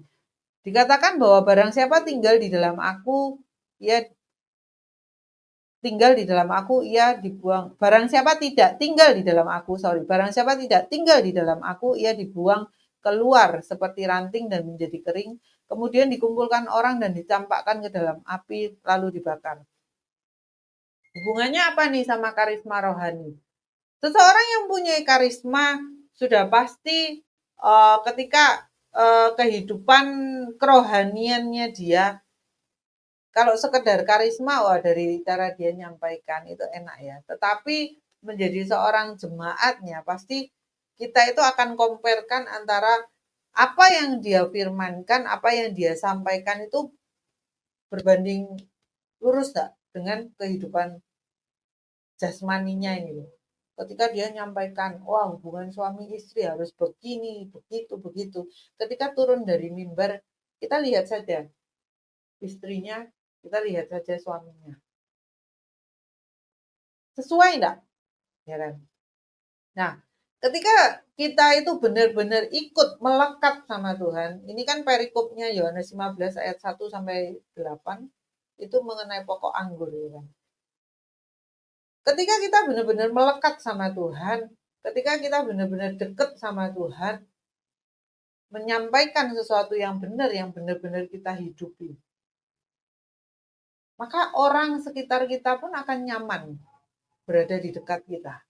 Dikatakan bahwa barang siapa tinggal di dalam aku, ia tinggal di dalam aku, ia dibuang. Barang siapa tidak tinggal di dalam aku, barang siapa tidak tinggal di dalam aku, ia dibuang keluar seperti ranting dan menjadi kering, kemudian dikumpulkan orang dan dicampakkan ke dalam api, lalu dibakar. Hubungannya apa nih sama karisma rohani? Seseorang yang punya karisma sudah pasti ketika kehidupan kerohaniannya dia, kalau sekedar karisma, wah dari cara dia nyampaikan itu enak ya. Tetapi menjadi seorang jemaatnya, pasti kita itu akan comparekan antara apa yang dia firmankan, apa yang dia sampaikan itu berbanding lurus gak dengan kehidupan jasmaninya ini loh. Ketika dia nyampaikan, wah hubungan suami istri harus begini, begitu, begitu. Ketika turun dari mimbar, kita lihat saja istrinya, kita lihat saja suaminya. Sesuai enggak? Ya kan? Nah, ketika kita itu benar-benar ikut melekat sama Tuhan, ini kan perikopnya Yohanes 15 ayat 1 sampai 8 itu mengenai pokok anggur ya kan. Ketika kita benar-benar melekat sama Tuhan, ketika kita benar-benar dekat sama Tuhan, menyampaikan sesuatu yang benar-benar kita hidupi, maka orang sekitar kita pun akan nyaman berada di dekat kita.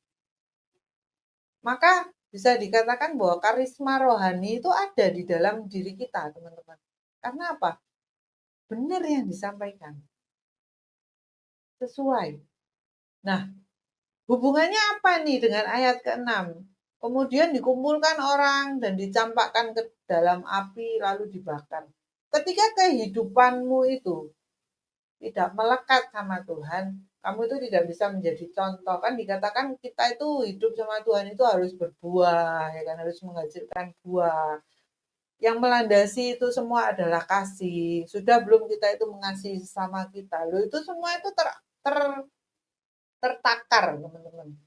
Maka bisa dikatakan bahwa karisma rohani itu ada di dalam diri kita, teman-teman. Karena apa? Benar yang disampaikan. Sesuai. Nah, hubungannya apa nih dengan ayat ke-6? Kemudian dikumpulkan orang dan dicampakkan ke dalam api lalu dibakar. Ketika kehidupanmu itu tidak melekat sama Tuhan, kamu itu tidak bisa menjadi contoh. Kan dikatakan kita itu hidup sama Tuhan itu harus berbuah, ya kan, harus menghasilkan buah. Yang melandasi itu semua adalah kasih. Sudah belum kita itu mengasihi sama kita. Loh, itu semua itu tertakar, teman-teman.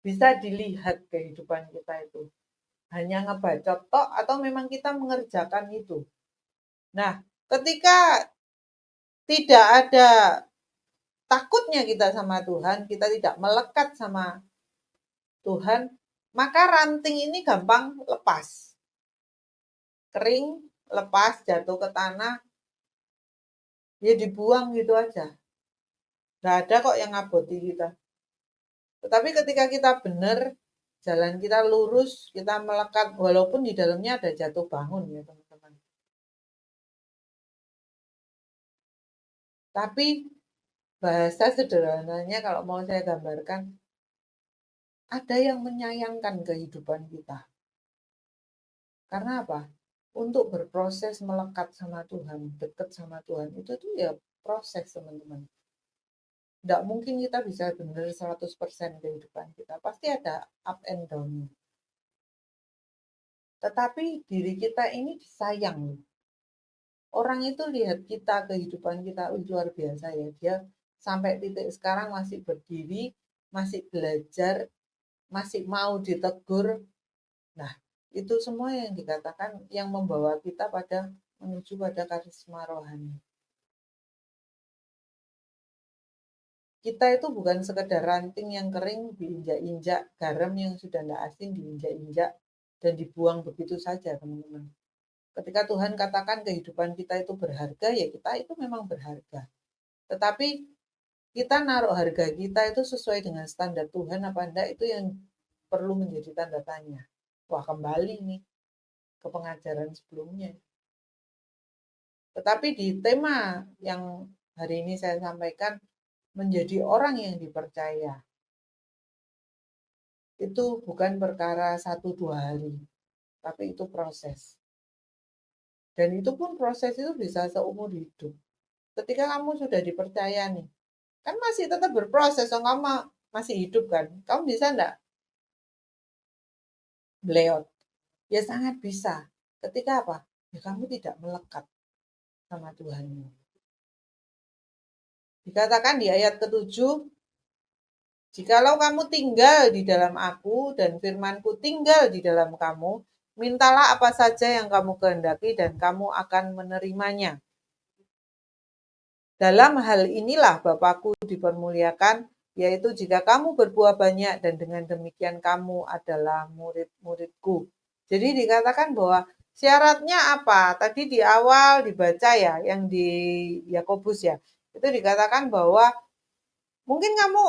Bisa dilihat kehidupan kita itu. Hanya ngebacot tok atau memang kita mengerjakan itu. Nah, ketika tidak ada takutnya kita sama Tuhan, kita tidak melekat sama Tuhan, maka ranting ini gampang lepas. Kering, lepas, jatuh ke tanah, ya dibuang gitu aja. Nggak ada kok yang ngaboti kita. Tetapi ketika kita benar, jalan kita lurus, kita melekat, walaupun di dalamnya ada jatuh bangun ya teman-teman. Tapi bahasa sederhananya kalau mau saya gambarkan, ada yang menyayangkan kehidupan kita. Karena apa? Untuk berproses melekat sama Tuhan, dekat sama Tuhan, itu tuh ya proses teman-teman. Tidak mungkin kita bisa benar 100% kehidupan kita. Pasti ada up and down. Tetapi diri kita ini disayang. Orang itu lihat kita, kehidupan kita luar biasa ya. Dia sampai titik sekarang masih berdiri, masih belajar, masih mau ditegur. Nah, itu semua yang dikatakan yang membawa kita pada menuju pada karisma rohani. Kita itu bukan sekedar ranting yang kering diinjak-injak, garam yang sudah tidak asin diinjak-injak dan dibuang begitu saja, teman-teman. Ketika Tuhan katakan kehidupan kita itu berharga, ya kita itu memang berharga. Tetapi kita naruh harga kita itu sesuai dengan standar Tuhan apa enggak, itu yang perlu menjadi tanda tanya. Wah, kembali nih ke pengajaran sebelumnya. Tetapi di tema yang hari ini saya sampaikan, menjadi orang yang dipercaya, itu bukan perkara 1-2 hari, tapi itu proses. Dan itu pun proses itu bisa seumur hidup. Ketika kamu sudah dipercaya nih, kan masih tetap berproses, so kamu masih hidup kan, kamu bisa enggak beleot? Ya sangat bisa. Ketika apa? Ya kamu tidak melekat sama Tuhanmu. Dikatakan di ayat ke-7, jikalau kamu tinggal di dalam aku dan firmanku tinggal di dalam kamu, mintalah apa saja yang kamu kehendaki dan kamu akan menerimanya. Dalam hal inilah Bapakku dipermuliakan, yaitu jika kamu berbuah banyak dan dengan demikian kamu adalah murid-muridku. Jadi dikatakan bahwa syaratnya apa? Tadi di awal dibaca ya, yang di Yakobus ya, itu dikatakan bahwa mungkin kamu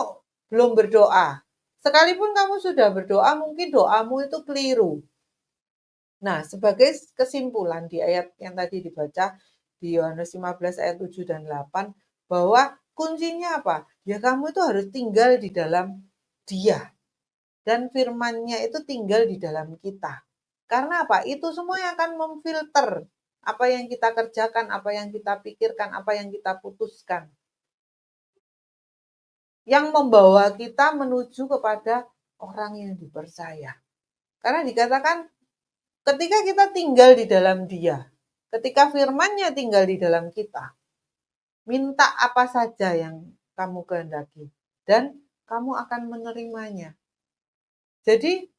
belum berdoa. Sekalipun kamu sudah berdoa, mungkin doamu itu keliru. Nah, sebagai kesimpulan di ayat yang tadi dibaca, di Yohanes 15 ayat 7 dan 8, bahwa kuncinya apa? Ya kamu itu harus tinggal di dalam Dia. Dan firman-Nya itu tinggal di dalam kita. Karena apa? Itu semua yang akan memfilter apa yang kita kerjakan, apa yang kita pikirkan, apa yang kita putuskan. Yang membawa kita menuju kepada orang yang dipercaya. Karena dikatakan ketika kita tinggal di dalam Dia, ketika firman-Nya tinggal di dalam kita, minta apa saja yang kamu kehendaki dan kamu akan menerimanya. Jadi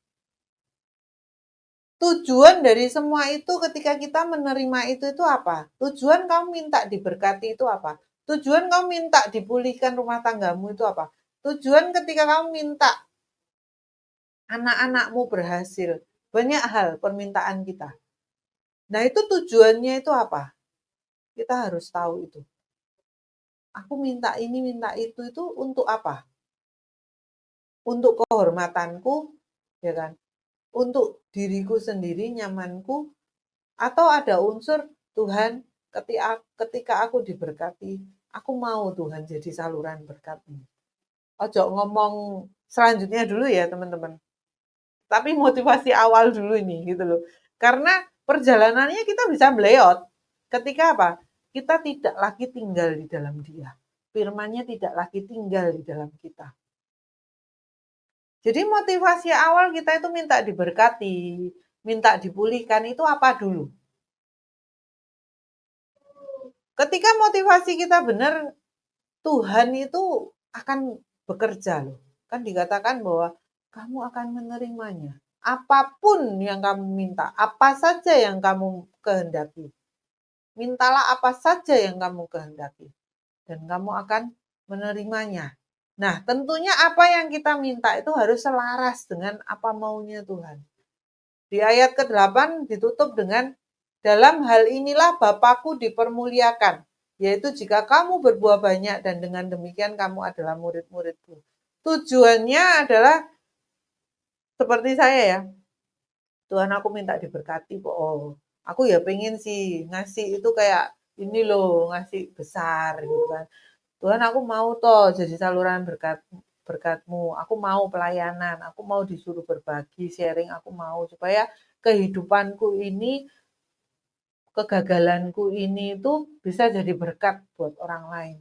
tujuan dari semua itu ketika kita menerima itu apa? Tujuan kamu minta diberkati itu apa? Tujuan kamu minta dipulihkan rumah tanggamu itu apa? Tujuan ketika kamu minta anak-anakmu berhasil. Banyak hal permintaan kita. Nah, itu tujuannya itu apa? Kita harus tahu itu. Aku minta ini, minta itu untuk apa? Untuk kehormatanku, ya kan? Untuk diriku sendiri, nyamanku, atau ada unsur Tuhan ketika aku diberkati, aku mau Tuhan jadi saluran berkat-Mu. Ojo ngomong selanjutnya dulu ya teman-teman. Tapi motivasi awal dulu ini gitu loh. Karena perjalanannya kita bisa meleot. Ketika apa? Kita tidak lagi tinggal di dalam Dia. Firman-Nya tidak lagi tinggal di dalam kita. Jadi motivasi awal kita itu minta diberkati, minta dipulihkan itu apa dulu? Ketika motivasi kita benar, Tuhan itu akan bekerja loh. Kan dikatakan bahwa kamu akan menerimanya. Apapun yang kamu minta, apa saja yang kamu kehendaki. Mintalah apa saja yang kamu kehendaki. Dan kamu akan menerimanya. Nah, tentunya apa yang kita minta itu harus selaras dengan apa maunya Tuhan. Di ayat ke-8 ditutup dengan, dalam hal inilah Bapakku dipermuliakan, yaitu jika kamu berbuah banyak dan dengan demikian kamu adalah murid-muridku. Tujuannya adalah seperti saya ya, Tuhan aku minta diberkati kok. Oh, aku ya pengen sih ngasih itu kayak ini loh, ngasih besar gitu kan. Tuhan aku mau toh jadi saluran berkat-Mu. Aku mau pelayanan, aku mau disuruh berbagi, sharing, aku mau supaya kehidupanku ini, kegagalanku ini itu bisa jadi berkat buat orang lain.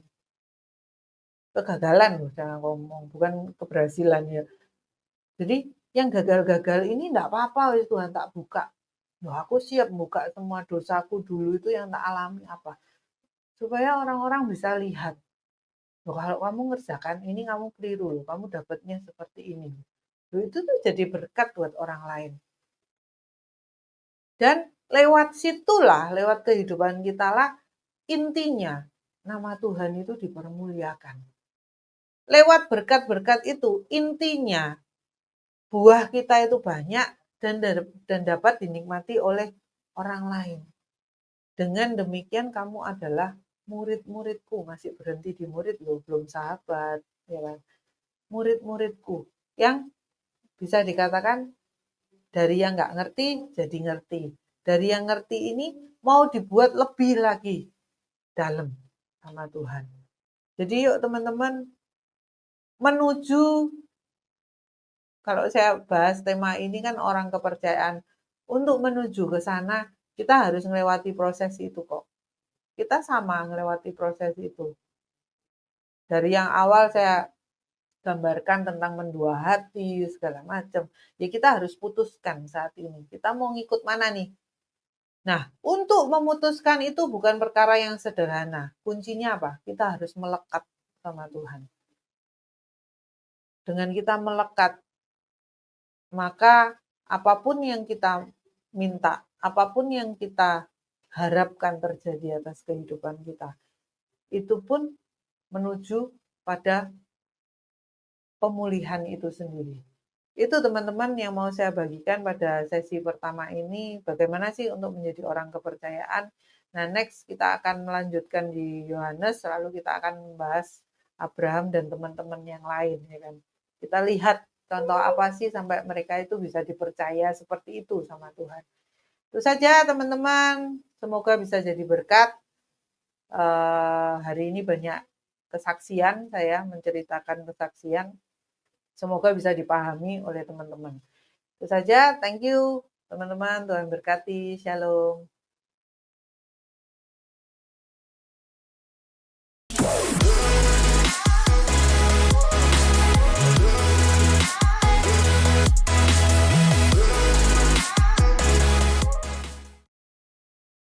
Kegagalan loh, jangan ngomong, bukan keberhasilan ya. Jadi yang gagal-gagal ini enggak apa-apa, Tuhan tak buka. Loh, aku siap buka semua dosaku dulu itu yang tak alami apa. Supaya orang-orang bisa lihat, loh kalau kamu ngerjakan ini kamu keliru loh, kamu dapatnya seperti ini. Loh, itu tuh jadi berkat buat orang lain. Dan lewat situlah, lewat kehidupan kita lah, intinya nama Tuhan itu dipermuliakan. Lewat berkat-berkat itu, intinya buah kita itu banyak dan dapat dinikmati oleh orang lain. Dengan demikian kamu adalah murid-muridku, masih berhenti di murid loh, belum sahabat, ya kan? Murid-muridku yang bisa dikatakan dari yang nggak ngerti jadi ngerti. Dari yang ngerti ini mau dibuat lebih lagi dalam sama Tuhan. Jadi yuk teman-teman, menuju, kalau saya bahas tema ini kan orang kepercayaan, untuk menuju ke sana kita harus melewati proses itu kok. Kita sama melewati proses itu. Dari yang awal saya gambarkan tentang mendua hati, segala macam. Ya kita harus putuskan saat ini. Kita mau ngikut mana nih? Nah, untuk memutuskan itu bukan perkara yang sederhana. Kuncinya apa? Kita harus melekat sama Tuhan. Dengan kita melekat, maka apapun yang kita minta, apapun yang kita harapkan terjadi atas kehidupan kita, itu pun menuju pada pemulihan itu sendiri. Itu teman-teman yang mau saya bagikan pada sesi pertama ini, bagaimana sih untuk menjadi orang kepercayaan. Nah, next kita akan melanjutkan di Yohanes, lalu kita akan membahas Abraham dan teman-teman yang lain, ya kan. Kita lihat contoh apa sih sampai mereka itu bisa dipercaya seperti itu sama Tuhan. Itu saja teman-teman, semoga bisa jadi berkat. Hari ini banyak kesaksian, saya menceritakan kesaksian. Semoga bisa dipahami oleh teman-teman. Itu saja, thank you teman-teman, Tuhan berkati, shalom.